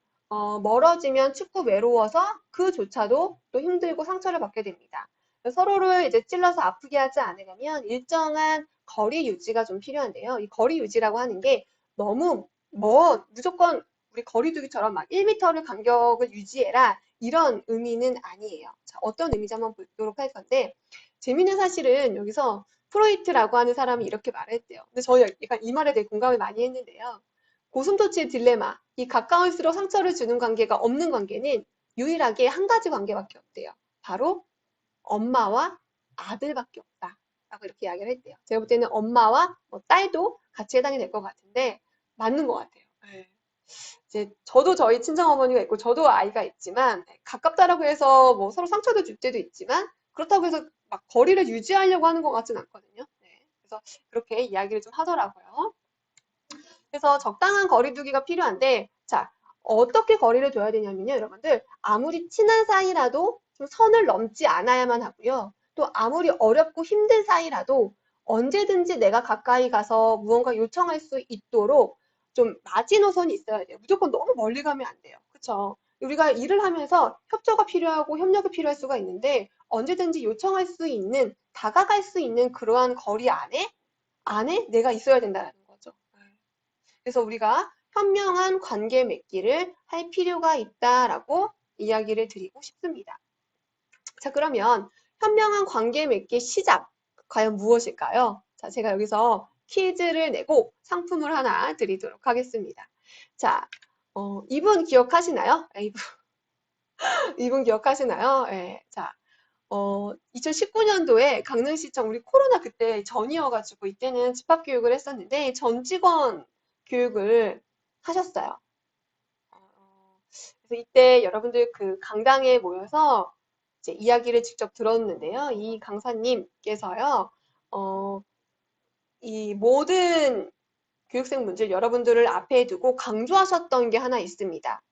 멀어지면 춥고 외로워서 그조차도 또 힘들고 상처를 받게 됩니다. 서로를 이제 찔러서 아프게 하지 않으려면 일정한 거리 유지가 좀 필요한데요. 이 거리 유지라고 하는 게 너무 무조건 우리 거리두기처럼 막 1m를 간격을 유지해라 이런 의미는 아니에요. 자, 어떤 의미인지 한번 보도록 할 건데 재미있는 사실은 여기서 프로이트라고 하는 사람이 이렇게 말했대요. 근데 저는 약간 이 말에 대해 공감을 많이 했는데요. 고슴도치의 딜레마, 이 가까울수록 상처를 주는 관계가 없는 관계는 유일하게 한 가지 관계밖에 없대요. 바로 엄마와 아들밖에 없다. 라고 이렇게 이야기를 했대요. 제가 볼 때는 엄마와 뭐 딸도 같이 해당이 될 것 같은데 맞는 것 같아요. 네. 이제 저도 저희 친정어머니가 있고 저도 아이가 있지만 가깝다라고 해서 뭐 서로 상처도 줄 때도 있지만 그렇다고 해서 막 거리를 유지하려고 하는 것 같진 않거든요. 네. 그래서 그렇게 이야기를 좀 하더라고요. 그래서 적당한 거리 두기가 필요한데, 자, 어떻게 거리를 둬야 되냐면요, 여러분들. 아무리 친한 사이라도 좀 선을 넘지 않아야만 하고요. 또 아무리 어렵고 힘든 사이라도 언제든지 내가 가까이 가서 무언가 요청할 수 있도록 좀 마지노선이 있어야 돼요. 무조건 너무 멀리 가면 안 돼요. 그쵸? 우리가 일을 하면서 협조가 필요하고 협력이 필요할 수가 있는데 언제든지 요청할 수 있는, 다가갈 수 있는 그러한 거리 안에 내가 있어야 된다는 거죠. 그래서 우리가 현명한 관계 맺기를 할 필요가 있다라고 이야기를 드리고 싶습니다. 자, 그러면 현명한 관계 맺기 시작, 과연 무엇일까요? 자, 제가 여기서 퀴즈를 내고 상품을 하나 드리도록 하겠습니다. 자, 이분 기억하시나요? 이분 기억하시나요? 예, 자, 2019년도에 강릉시청 우리 코로나 그때 전이어가지고 이때는 집합교육을 했었는데 전 직원 교육을 하셨어요. 그래서 이때 여러분들 그 강당에 모여서 이제 이야기를 직접 들었는데요. 이 강사님께서요, 어, 이 모든 교육생 문제를 여러분들을 앞에 두고 강조하셨던 게 하나 있습니다.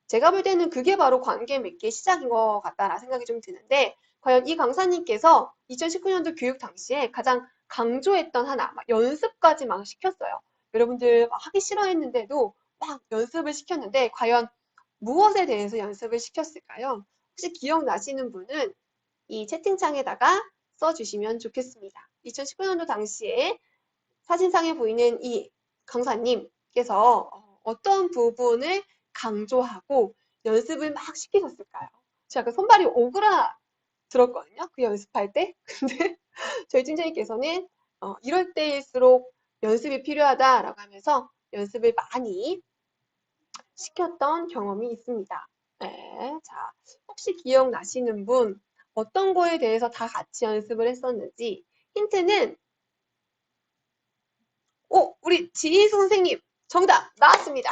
제가 볼 때는 그게 바로 관계 맺기의 시작인 것 같다라는 생각이 좀 드는데, 과연 이 강사님께서 2019년도 교육 당시에 가장 강조했던 하나, 막 연습까지 막 시켰어요. 여러분들 막 하기 싫어했는데도 막 연습을 시켰는데, 과연 무엇에 대해서 연습을 시켰을까요? 혹시 기억나시는 분은 이 채팅창에다가 써주시면 좋겠습니다. 2019년도 당시에 사진상에 보이는 이 강사님께서 어떤 부분을 강조하고 연습을 막 시키셨을까요? 제가 그 손발이 오그라들었거든요. 그 연습할 때. 근데 저희 팀장님께서는 이럴 때일수록 연습이 필요하다라고 하면서 연습을 많이 시켰던 경험이 있습니다. 네, 자, 혹시 기억나시는 분 어떤 거에 대해서 다 같이 연습을 했었는지 힌트는 우리 지희수 선생님 정답 나왔습니다.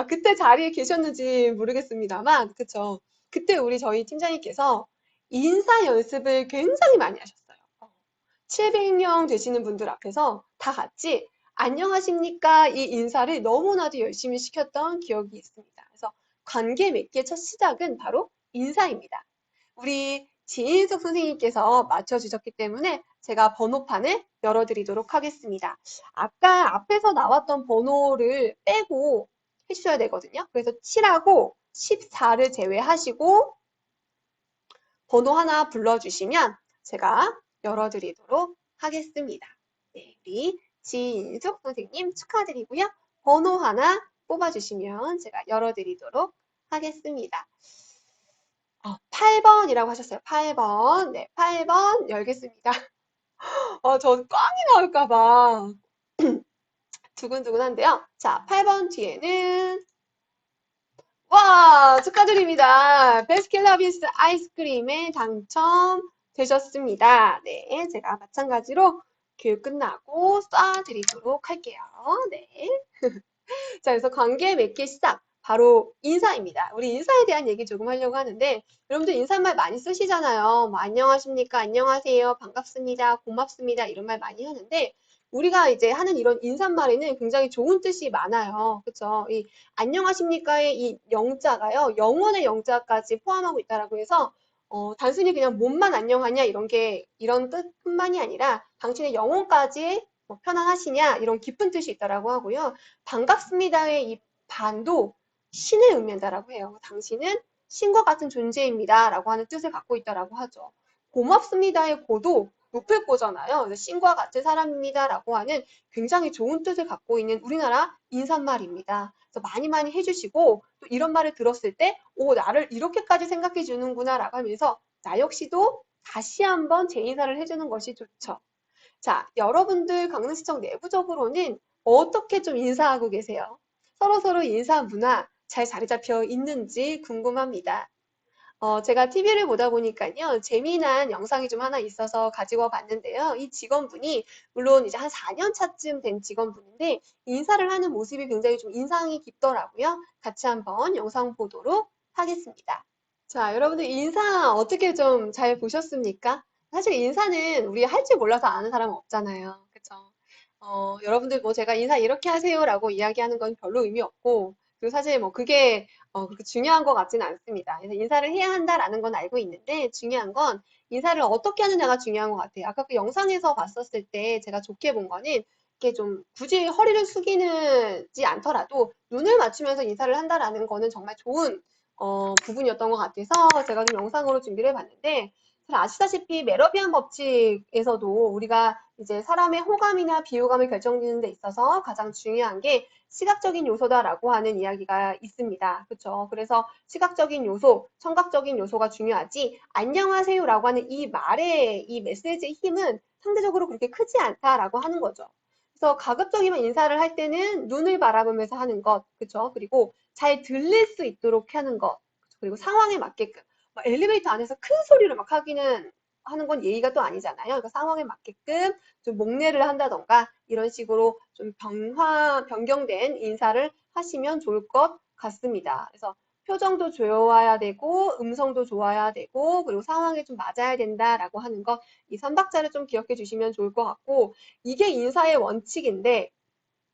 그때 자리에 계셨는지 모르겠습니다만 그쵸. 그때 우리 저희 팀장님께서 인사 연습을 굉장히 많이 하셨어요. 700명 되시는 분들 앞에서 다 같이 안녕하십니까 이 인사를 너무나도 열심히 시켰던 기억이 있습니다. 그래서 관계 맺기의 첫 시작은 바로 인사입니다. 우리 지인숙 선생님께서 맞춰주셨기 때문에 제가 번호판을 열어드리도록 하겠습니다. 아까 앞에서 나왔던 번호를 빼고 해주셔야 되거든요. 그래서 7하고 14를 제외하시고 번호 하나 불러주시면 제가 열어드리도록 하겠습니다. 네, 우리 지인숙 선생님 축하드리고요. 번호 하나 뽑아주시면 제가 열어드리도록 하겠습니다. 8번이라고 하셨어요. 8번. 네, 8번 열겠습니다. 저 꽝이 나올까봐 두근두근한데요. 자, 8번 뒤에는 와, 축하드립니다. 베스킨라빈스 아이스크림에 당첨되셨습니다. 네, 제가 마찬가지로 교육 끝나고 쏴드리도록 할게요. 네. 자, 그래서 관계 맺기 시작. 바로 인사입니다. 우리 인사에 대한 얘기 조금 하려고 하는데, 여러분들 인사말 많이 쓰시잖아요. 뭐, 안녕하십니까, 안녕하세요, 반갑습니다, 고맙습니다, 이런 말 많이 하는데, 우리가 이제 하는 이런 인사말에는 굉장히 좋은 뜻이 많아요. 그쵸? 이 안녕하십니까의 이 영자가요, 영원의 영자까지 포함하고 있다라고 해서, 단순히 그냥 몸만 안녕하냐, 이런 뜻뿐만이 아니라, 당신의 영혼까지 뭐 편안하시냐, 이런 깊은 뜻이 있다라고 하고요. 반갑습니다의 이 반도 신을 의미한다라고 해요. 당신은 신과 같은 존재입니다. 라고 하는 뜻을 갖고 있다라고 하죠. 고맙습니다의 고도 높을 거잖아요. 그래서 신과 같은 사람입니다. 라고 하는 굉장히 좋은 뜻을 갖고 있는 우리나라 인사말입니다. 그래서 많이 많이 해주시고 또 이런 말을 들었을 때 나를 이렇게까지 생각해 주는구나 라고 하면서 나 역시도 다시 한번 재인사를 해주는 것이 좋죠. 자, 여러분들 강릉시청 내부적으로는 어떻게 좀 인사하고 계세요? 서로서로 인사 문화 잘 자리 잡혀 있는지 궁금합니다. 제가 TV를 보다 보니까요, 재미난 영상이 좀 하나 있어서 가지고 봤는데요. 이 직원분이, 물론 이제 한 4년 차쯤 된 직원분인데, 인사를 하는 모습이 굉장히 좀 인상이 깊더라고요. 같이 한번 영상 보도록 하겠습니다. 자, 여러분들 인사 어떻게 좀 잘 보셨습니까? 사실 인사는 우리 할 줄 몰라서 아는 사람은 없잖아요. 그쵸? 여러분들 뭐 제가 인사 이렇게 하세요라고 이야기하는 건 별로 의미 없고, 그리고 사실 뭐 그게 그렇게 중요한 것 같지는 않습니다. 그래서 인사를 해야 한다라는 건 알고 있는데, 중요한 건 인사를 어떻게 하느냐가 중요한 것 같아요. 아까 그 영상에서 봤었을 때 제가 좋게 본 거는, 이게 좀 굳이 허리를 숙이지 않더라도 눈을 맞추면서 인사를 한다라는 거는 정말 좋은 부분이었던 것 같아서 제가 좀 영상으로 준비를 해봤는데, 잘 아시다시피 메러비안 법칙에서도 우리가 이제 사람의 호감이나 비호감을 결정짓는 데 있어서 가장 중요한 게 시각적인 요소다라고 하는 이야기가 있습니다. 그렇죠? 그래서 시각적인 요소, 청각적인 요소가 중요하지 안녕하세요라고 하는 이 말의 이 메시지의 힘은 상대적으로 그렇게 크지 않다라고 하는 거죠. 그래서 가급적이면 인사를 할 때는 눈을 바라보면서 하는 것, 그렇죠? 그리고 잘 들릴 수 있도록 하는 것, 그리고 상황에 맞게끔 엘리베이터 안에서 큰 소리로 막 하기는 하는 건 예의가 또 아니잖아요. 그러니까 상황에 맞게끔 좀 목례를 한다던가 이런 식으로 좀 변경된 인사를 하시면 좋을 것 같습니다. 그래서 표정도 좋아야 되고 음성도 좋아야 되고 그리고 상황에 좀 맞아야 된다라고 하는 거 이 3박자를 좀 기억해 주시면 좋을 것 같고 이게 인사의 원칙인데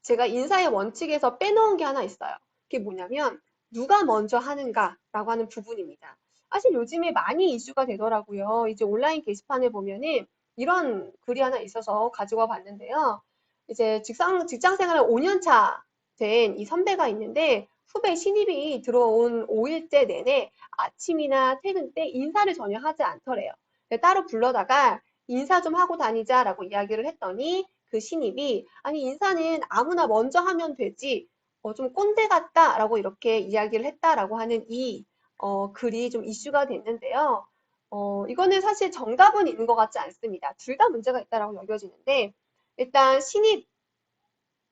제가 인사의 원칙에서 빼놓은 게 하나 있어요. 그게 뭐냐면 누가 먼저 하는가라고 하는 부분입니다. 사실 요즘에 많이 이슈가 되더라고요. 이제 온라인 게시판에 보면은 이런 글이 하나 있어서 가지고 와 봤는데요. 이제 직장 생활을 5년 차 된 이 선배가 있는데 후배 신입이 들어온 5일째 내내 아침이나 퇴근 때 인사를 전혀 하지 않더래요. 따로 불러다가 인사 좀 하고 다니자라고 이야기를 했더니 그 신입이 아니 인사는 아무나 먼저 하면 되지 좀 꼰대 같다라고 이렇게 이야기를 했다라고 하는 이 글이 좀 이슈가 됐는데요. 이거는 사실 정답은 있는 것 같지 않습니다. 둘 다 문제가 있다라고 여겨지는데 일단 신입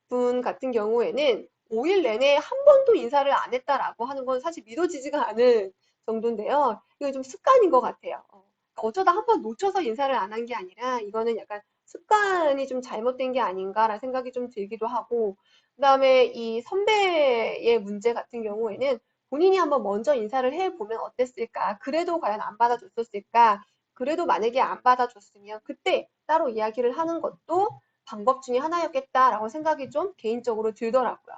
분 같은 경우에는 5일 내내 한 번도 인사를 안 했다라고 하는 건 사실 믿어지지가 않을 정도인데요. 이거 좀 습관인 것 같아요. 어쩌다 한 번 놓쳐서 인사를 안 한 게 아니라 이거는 약간 습관이 좀 잘못된 게 아닌가라는 생각이 좀 들기도 하고 그다음에 이 선배의 문제 같은 경우에는 본인이 한번 먼저 인사를 해보면 어땠을까? 그래도 과연 안 받아줬었을까? 그래도 만약에 안 받아줬으면 그때 따로 이야기를 하는 것도 방법 중에 하나였겠다라고 생각이 좀 개인적으로 들더라고요.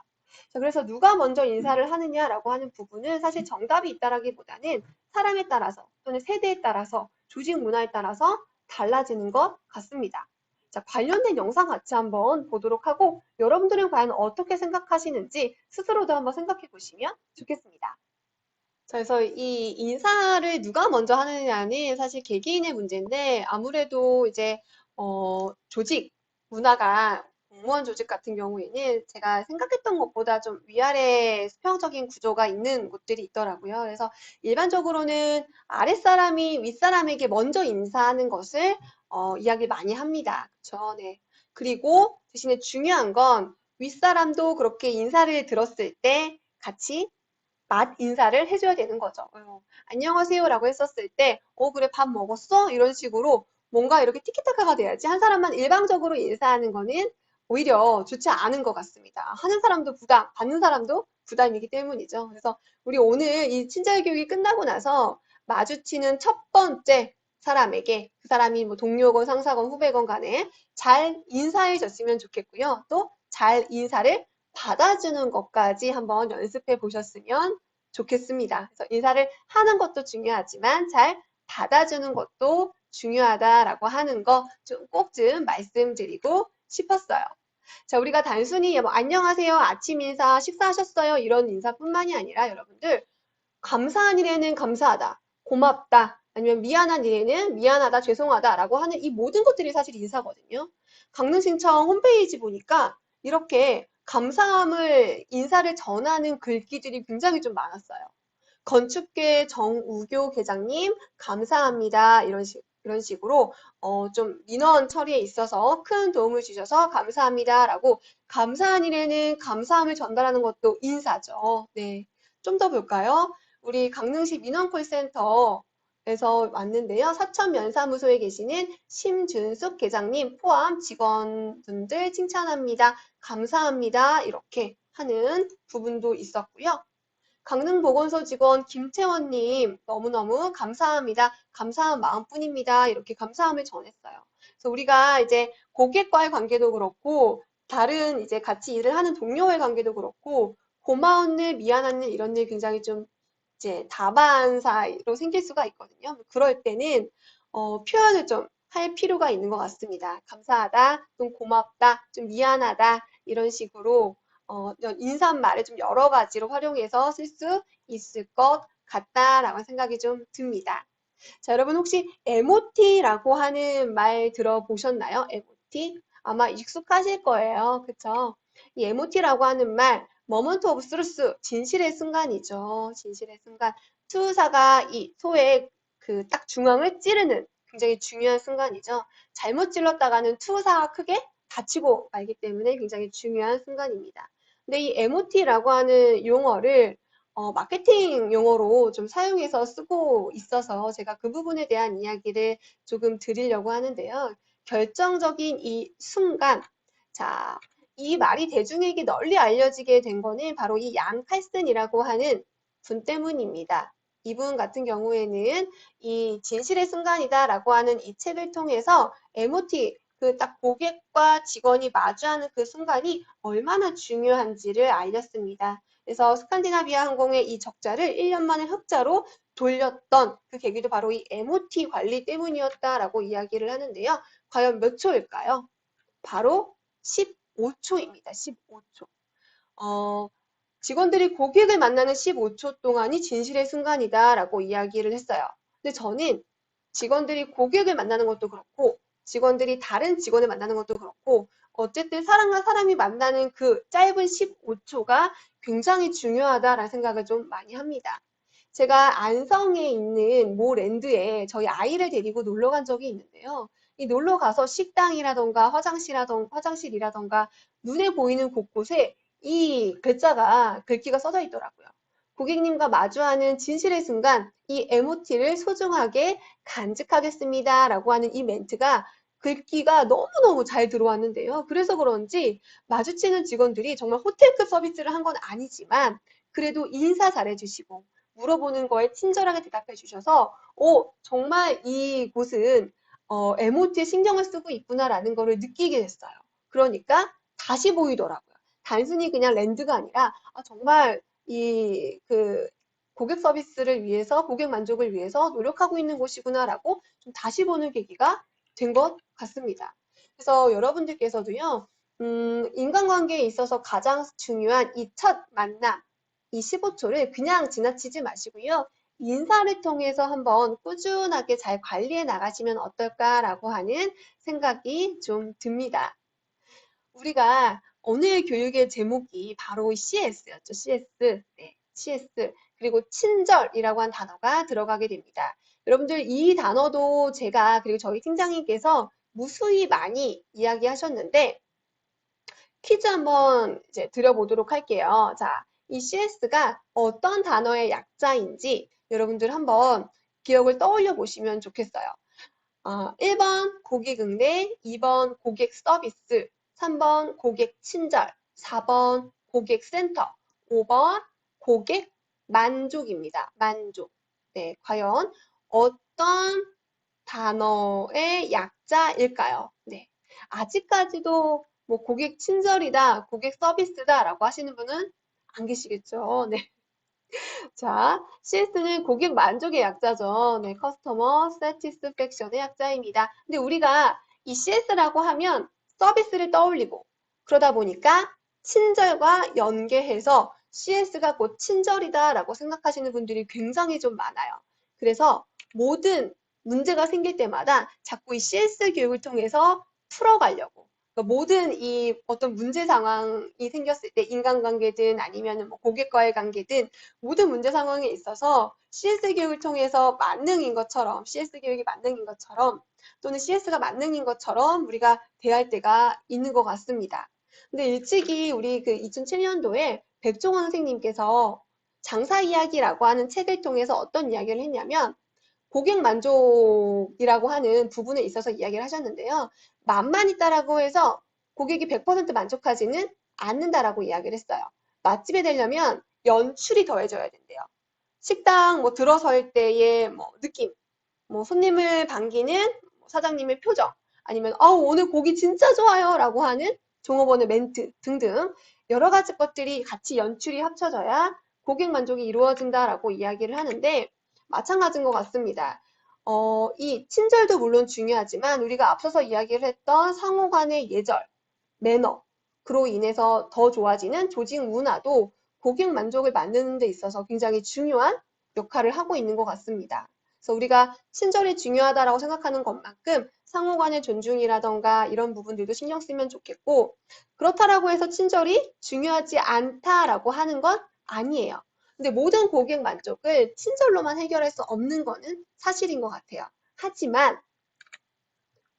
자, 그래서 누가 먼저 인사를 하느냐라고 하는 부분은 사실 정답이 있다라기보다는 사람에 따라서 또는 세대에 따라서 조직 문화에 따라서 달라지는 것 같습니다. 자, 관련된 영상 같이 한번 보도록 하고 여러분들은 과연 어떻게 생각하시는지 스스로도 한번 생각해 보시면 좋겠습니다. 자, 그래서 이 인사를 누가 먼저 하느냐는 사실 개개인의 문제인데 아무래도 이제 조직 문화가 공무원 조직 같은 경우에는 제가 생각했던 것보다 좀 위아래 수평적인 구조가 있는 곳들이 있더라고요. 그래서 일반적으로는 아랫사람이 윗사람에게 먼저 인사하는 것을 이야기 많이 합니다. 그렇죠? 네. 그리고 대신에 중요한 건 윗사람도 그렇게 인사를 들었을 때 같이 맛 인사를 해줘야 되는 거죠. 안녕하세요라고 했었을 때, 그래, 밥 먹었어? 이런 식으로 뭔가 이렇게 티키타카가 돼야지. 한 사람만 일방적으로 인사하는 거는 오히려 좋지 않은 것 같습니다. 하는 사람도 부담, 받는 사람도 부담이기 때문이죠. 그래서 우리 오늘 이 친절 교육이 끝나고 나서 마주치는 첫 번째 사람에게 그 사람이 뭐 동료건 상사건 후배건 간에 잘 인사해 줬으면 좋겠고요. 또 잘 인사를 받아주는 것까지 한번 연습해 보셨으면 좋겠습니다. 그래서 인사를 하는 것도 중요하지만 잘 받아주는 것도 중요하다라고 하는 거 좀 꼭 좀 말씀드리고 싶었어요. 자, 우리가 단순히 뭐 안녕하세요, 아침 인사, 식사하셨어요 이런 인사뿐만이 아니라 여러분들 감사한 일에는 감사하다, 고맙다, 아니면 미안한 일에는 미안하다, 죄송하다라고 하는 이 모든 것들이 사실 인사거든요. 강릉신청 홈페이지 보니까 이렇게 감사함을 인사를 전하는 글귀들이 굉장히 좀 많았어요. 건축계 정우교 계장님 감사합니다. 이런 식. 이런 식으로 좀 민원 처리에 있어서 큰 도움을 주셔서 감사합니다라고 감사한 일에는 감사함을 전달하는 것도 인사죠. 네. 좀 더 볼까요? 우리 강릉시 민원콜센터에서 왔는데요. 사천면사무소에 계시는 심준숙 계장님 포함 직원분들 칭찬합니다. 감사합니다. 이렇게 하는 부분도 있었고요. 강릉보건소 직원 김채원님 너무너무 감사합니다. 감사한 마음뿐입니다. 이렇게 감사함을 전했어요. 그래서 우리가 이제 고객과의 관계도 그렇고 다른 이제 같이 일을 하는 동료와의 관계도 그렇고 고마운 일, 미안한 일 이런 일 굉장히 좀 이제 다반사로 생길 수가 있거든요. 그럴 때는 표현을 좀 할 필요가 있는 것 같습니다. 감사하다, 좀 고맙다, 좀 미안하다 이런 식으로 인사말을 좀 여러 가지로 활용해서 쓸 수 있을 것 같다라고 생각이 좀 듭니다. 자, 여러분 혹시 MOT라고 하는 말 들어보셨나요? MOT? 아마 익숙하실 거예요. 그쵸? 이 MOT라고 하는 말, moment of truth, 진실의 순간이죠. 진실의 순간. 투사가 이 소의 그 딱 중앙을 찌르는 굉장히 중요한 순간이죠. 잘못 찔렀다가는 투사가 크게 다치고 말기 때문에 굉장히 중요한 순간입니다. 근데 이 MOT라고 하는 용어를 마케팅 용어로 좀 사용해서 쓰고 있어서 제가 그 부분에 대한 이야기를 조금 드리려고 하는데요. 결정적인 이 순간, 자, 이 말이 대중에게 널리 알려지게 된 거는 바로 이 양 칼슨이라고 하는 분 때문입니다. 이분 같은 경우에는 이 진실의 순간이다라고 하는 이 책을 통해서 MOT, 그 딱 고객과 직원이 마주하는 그 순간이 얼마나 중요한지를 알렸습니다. 그래서 스칸디나비아 항공의 이 적자를 1년 만에 흑자로 돌렸던 그 계기도 바로 이 MOT 관리 때문이었다라고 이야기를 하는데요. 과연 몇 초일까요? 바로 15초입니다. 15초. 직원들이 고객을 만나는 15초 동안이 진실의 순간이다라고 이야기를 했어요. 근데 저는 직원들이 고객을 만나는 것도 그렇고 직원들이 다른 직원을 만나는 것도 그렇고 어쨌든 사람과 사람이 만나는 그 짧은 15초가 굉장히 중요하다라는 생각을 좀 많이 합니다. 제가 안성에 있는 모 랜드에 저희 아이를 데리고 놀러 간 적이 있는데요. 이 놀러 가서 식당이라던가 화장실이라던가 눈에 보이는 곳곳에 이 글귀가 써져 있더라고요. 고객님과 마주하는 진실의 순간 이 MOT를 소중하게 간직하겠습니다. 라고 하는 이 멘트가 글귀가 너무너무 잘 들어왔는데요. 그래서 그런지 마주치는 직원들이 정말 호텔급 서비스를 한 건 아니지만 그래도 인사 잘해주시고 물어보는 거에 친절하게 대답해 주셔서 정말 이곳은 MOT에 신경을 쓰고 있구나라는 거를 느끼게 됐어요. 그러니까 다시 보이더라고요. 단순히 그냥 랜드가 아니라 정말 이 그 고객 서비스를 위해서 고객 만족을 위해서 노력하고 있는 곳이구나라고 좀 다시 보는 계기가 된 것 같습니다. 그래서 여러분들께서도요. 인간관계에 있어서 가장 중요한 이 첫 만남, 이 15초를 그냥 지나치지 마시고요. 인사를 통해서 한번 꾸준하게 잘 관리해 나가시면 어떨까라고 하는 생각이 좀 듭니다. 우리가 오늘 교육의 제목이 바로 CS였죠. CS. 네, CS. 그리고 친절이라고 한 단어가 들어가게 됩니다. 여러분들 이 단어도 제가 그리고 저희 팀장님께서 무수히 많이 이야기하셨는데 퀴즈 한번 이제 드려보도록 할게요. 자, 이 CS가 어떤 단어의 약자인지 여러분들 한번 기억을 떠올려 보시면 좋겠어요. 1번 고객 응대, 2번 고객 서비스, 3번 고객 친절, 4번 고객 센터, 5번 고객 만족입니다. 만족. 네, 과연 어떤 단어의 약자일까요? 네. 아직까지도 뭐 고객 친절이다, 고객 서비스다라고 하시는 분은 안 계시겠죠? 네. 자, CS는 고객 만족의 약자죠. 네, 커스터머 세티스팩션의 약자입니다. 근데 우리가 이 CS라고 하면 서비스를 떠올리고 그러다 보니까 친절과 연계해서 CS가 곧 친절이다라고 생각하시는 분들이 굉장히 좀 많아요. 그래서 모든 문제가 생길 때마다 자꾸 이 CS 교육을 통해서 풀어가려고 그러니까 모든 이 어떤 문제 상황이 생겼을 때 인간관계든 아니면 뭐 고객과의 관계든 모든 문제 상황에 있어서 CS 교육을 통해서 만능인 것처럼 CS 교육이 만능인 것처럼 또는 CS가 만능인 것처럼 우리가 대할 때가 있는 것 같습니다. 근데 일찍이 우리 그 2007년도에 백종원 선생님께서 장사 이야기라고 하는 책을 통해서 어떤 이야기를 했냐면 고객 만족이라고 하는 부분에 있어서 이야기를 하셨는데요. 맛만 있다라고 해서 고객이 100% 만족하지는 않는다라고 이야기를 했어요. 맛집에 되려면 연출이 더해져야 된대요. 식당 뭐 들어설 때의 뭐 느낌, 뭐 손님을 반기는 사장님의 표정, 아니면 오늘 고기 진짜 좋아요 라고 하는 종업원의 멘트 등등 여러 가지 것들이 같이 연출이 합쳐져야 고객 만족이 이루어진다라고 이야기를 하는데 마찬가지인 것 같습니다. 이 친절도 물론 중요하지만 우리가 앞서서 이야기를 했던 상호 간의 예절, 매너, 그로 인해서 더 좋아지는 조직 문화도 고객 만족을 만드는 데 있어서 굉장히 중요한 역할을 하고 있는 것 같습니다. 그래서 우리가 친절이 중요하다라고 생각하는 것만큼 상호 간의 존중이라던가 이런 부분들도 신경 쓰면 좋겠고 그렇다라고 해서 친절이 중요하지 않다라고 하는 건 아니에요. 근데 모든 고객 만족을 친절로만 해결할 수 없는 거는 사실인 것 같아요. 하지만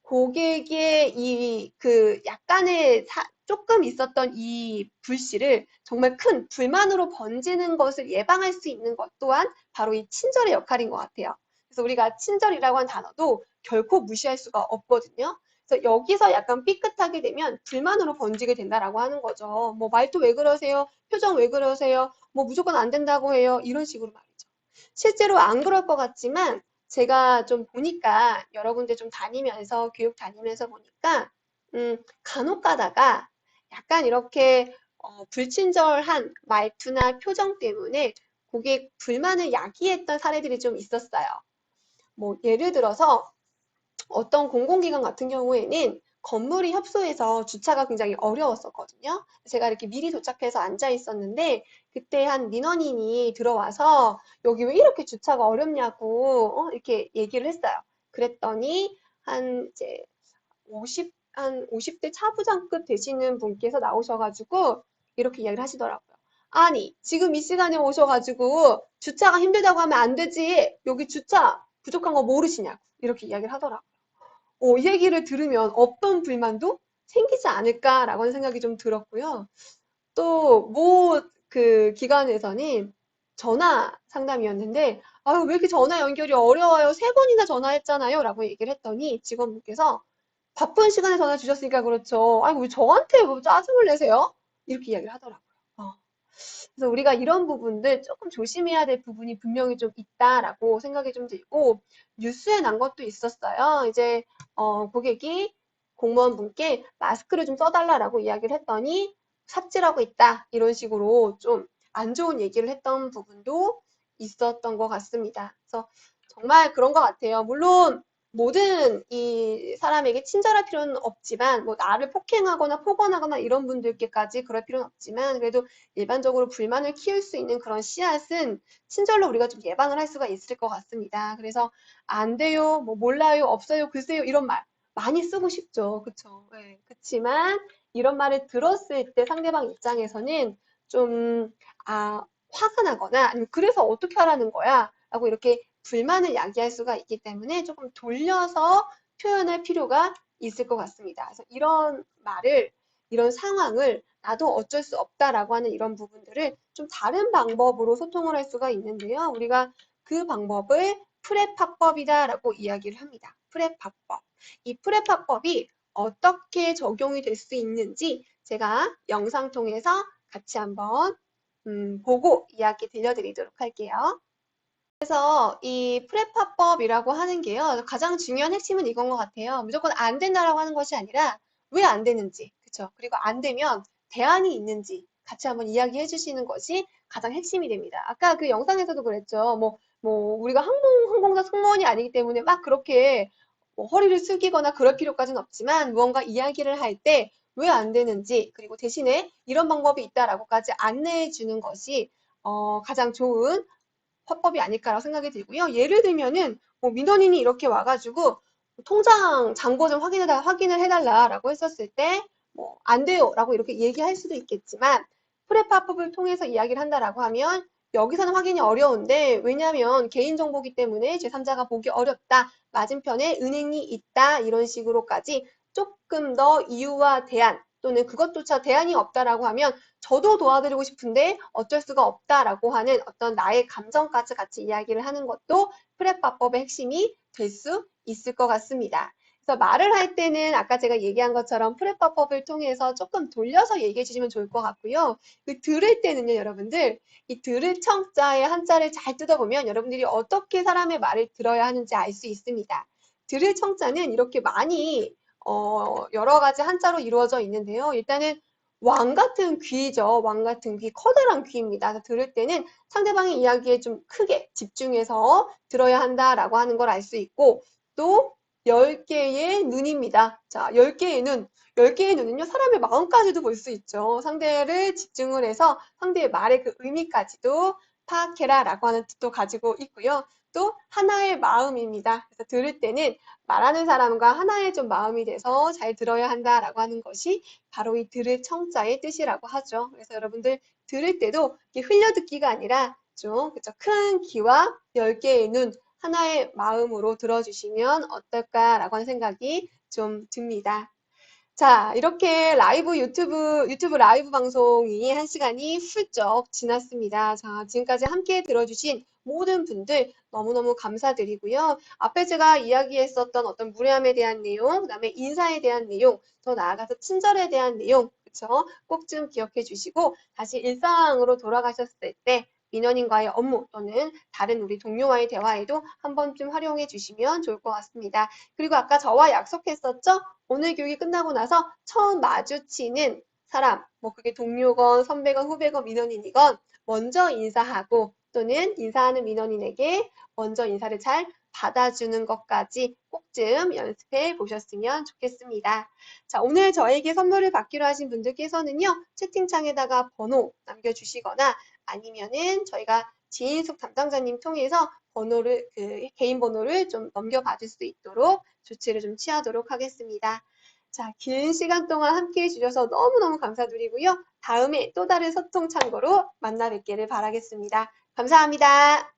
고객의 이 그 약간의 조금 있었던 이 불씨를 정말 큰 불만으로 번지는 것을 예방할 수 있는 것 또한 바로 이 친절의 역할인 것 같아요. 그래서 우리가 친절이라고 한 단어도 결코 무시할 수가 없거든요. 그래서 여기서 약간 삐끗하게 되면 불만으로 번지게 된다라고 하는 거죠. 뭐 말도 왜 그러세요? 표정 왜 그러세요? 뭐 무조건 안 된다고 해요. 이런 식으로 말이죠. 실제로 안 그럴 것 같지만 제가 좀 보니까 여러 군데 좀 다니면서 교육 다니면서 보니까 간혹 가다가 약간 이렇게 불친절한 말투나 표정 때문에 고객 불만을 야기했던 사례들이 좀 있었어요. 뭐 예를 들어서 어떤 공공기관 같은 경우에는 건물이 협소해서 주차가 굉장히 어려웠었거든요. 제가 이렇게 미리 도착해서 앉아 있었는데 그때 한 민원인이 들어와서 여기 왜 이렇게 주차가 어렵냐고 이렇게 얘기를 했어요. 그랬더니 한 이제 50대 차부장급 되시는 분께서 나오셔가지고 이렇게 이야기를 하시더라고요. 아니, 지금 이 시간에 오셔가지고 주차가 힘들다고 하면 안 되지. 여기 주차 부족한 거 모르시냐고 이렇게 이야기를 하더라고요. 이 얘기를 들으면 어떤 불만도 생기지 않을까라고 생각이 좀 들었고요. 또 그 기관에서는 전화 상담이었는데 아유 왜 이렇게 전화 연결이 어려워요? 3번이나 전화했잖아요 라고 얘기를 했더니 직원분께서 바쁜 시간에 전화 주셨으니까 그렇죠. 아이고 왜 저한테 뭐 짜증을 내세요? 이렇게 이야기를 하더라고요. 어. 그래서 우리가 이런 부분들 조금 조심해야 될 부분이 분명히 좀 있다라고 생각이 좀 들고 뉴스에 난 것도 있었어요. 이제 고객이 공무원분께 마스크를 좀 써달라라고 이야기를 했더니 삽질하고 있다 이런 식으로 좀 안 좋은 얘기를 했던 부분도 있었던 것 같습니다. 그래서 정말 그런 것 같아요. 물론 모든 이 사람에게 친절할 필요는 없지만 뭐 나를 폭행하거나 폭언하거나 이런 분들께까지 그럴 필요는 없지만 그래도 일반적으로 불만을 키울 수 있는 그런 씨앗은 친절로 우리가 좀 예방을 할 수가 있을 것 같습니다. 그래서 안 돼요, 뭐 몰라요, 없어요, 글쎄요 이런 말 많이 쓰고 싶죠. 그쵸? 네. 그치만 이런 말을 들었을 때 상대방 입장에서는 좀 화가 나거나 아니면 그래서 어떻게 하라는 거야? 라고 이렇게 불만을 야기할 수가 있기 때문에 조금 돌려서 표현할 필요가 있을 것 같습니다. 그래서 이런 말을, 이런 상황을 나도 어쩔 수 없다라고 하는 이런 부분들을 좀 다른 방법으로 소통을 할 수가 있는데요. 우리가 그 방법을 프레파법이다라고 이야기를 합니다. 프레파법. 이 프레파법이 어떻게 적용이 될 수 있는지 제가 영상 통해서 같이 한번 보고 이야기 들려드리도록 할게요. 그래서 이 프레파법이라고 하는 게요. 가장 중요한 핵심은 이건 것 같아요. 무조건 안 된다라고 하는 것이 아니라 왜 안 되는지, 그쵸? 그리고 안 되면 대안이 있는지 같이 한번 이야기해 주시는 것이 가장 핵심이 됩니다. 아까 그 영상에서도 그랬죠. 우리가 항공사 승무원이 아니기 때문에 막 그렇게 뭐 허리를 숙이거나 그럴 필요까지는 없지만 무언가 이야기를 할 때 왜 안 되는지 그리고 대신에 이런 방법이 있다라고까지 안내해 주는 것이 가장 좋은 화법이 아닐까라고 생각이 들고요. 예를 들면은 뭐 민원인이 이렇게 와가지고 통장 잔고 좀 확인을 해달라라고 했었을 때, 뭐, 안 돼요라고 이렇게 얘기할 수도 있겠지만, 프레파업을 통해서 이야기를 한다라고 하면, 여기서는 확인이 어려운데, 왜냐하면 개인정보기 때문에 제3자가 보기 어렵다. 맞은편에 은행이 있다. 이런 식으로까지 조금 더 이유와 대안, 또는 그것조차 대안이 없다라고 하면, 저도 도와드리고 싶은데 어쩔 수가 없다라고 하는 어떤 나의 감정까지 같이 이야기를 하는 것도 프레파법의 핵심이 될 수 있을 것 같습니다. 그래서 말을 할 때는 아까 제가 얘기한 것처럼 프레파법을 통해서 조금 돌려서 얘기해 주시면 좋을 것 같고요. 그 들을 때는요, 여러분들, 이 들을 청자의 한자를 잘 뜯어보면 여러분들이 어떻게 사람의 말을 들어야 하는지 알 수 있습니다. 들을 청자는 이렇게 많이 여러 가지 한자로 이루어져 있는데요. 일단은 왕 같은 귀죠. 왕 같은 귀, 커다란 귀입니다. 그래서 들을 때는 상대방의 이야기에 좀 크게 집중해서 들어야 한다라고 하는 걸 알 수 있고, 또 10개의 눈입니다. 자, 10개의 눈. 10개의 눈은요, 사람의 마음까지도 볼 수 있죠. 상대를 집중을 해서 상대의 말의 그 의미까지도 파악해라라고 하는 뜻도 가지고 있고요. 또 하나의 마음입니다. 그래서 들을 때는 말하는 사람과 하나의 좀 마음이 돼서 잘 들어야 한다라고 하는 것이 바로 이 들을 청자의 뜻이라고 하죠. 그래서 여러분들 들을 때도 흘려듣기가 아니라 좀 그쵸? 큰 귀와 10개의 눈, 하나의 마음으로 들어주시면 어떨까라고 하는 생각이 좀 듭니다. 자, 이렇게 유튜브 라이브 방송이 1시간이 훌쩍 지났습니다. 자, 지금까지 함께 들어주신 모든 분들 너무너무 감사드리고요. 앞에 제가 이야기했었던 어떤 무례함에 대한 내용, 그다음에 인사에 대한 내용, 더 나아가서 친절에 대한 내용, 그쵸? 꼭 좀 기억해 주시고 다시 일상으로 돌아가셨을 때 민원인과의 업무 또는 다른 우리 동료와의 대화에도 한 번쯤 활용해 주시면 좋을 것 같습니다. 그리고 아까 저와 약속했었죠? 오늘 교육이 끝나고 나서 처음 마주치는 사람, 뭐 그게 동료건 선배건 후배건 민원인이건 먼저 인사하고 또는 인사하는 민원인에게 먼저 인사를 잘 받아주는 것까지 꼭 좀 연습해 보셨으면 좋겠습니다. 자, 오늘 저에게 선물을 받기로 하신 분들께서는요, 채팅창에다가 번호 남겨주시거나 아니면은 저희가 지인숙 담당자님 통해서 개인 번호를 좀 넘겨받을 수 있도록 조치를 좀 취하도록 하겠습니다. 자, 긴 시간 동안 함께 해주셔서 너무너무 감사드리고요. 다음에 또 다른 소통 창구로 만나 뵙기를 바라겠습니다. 감사합니다.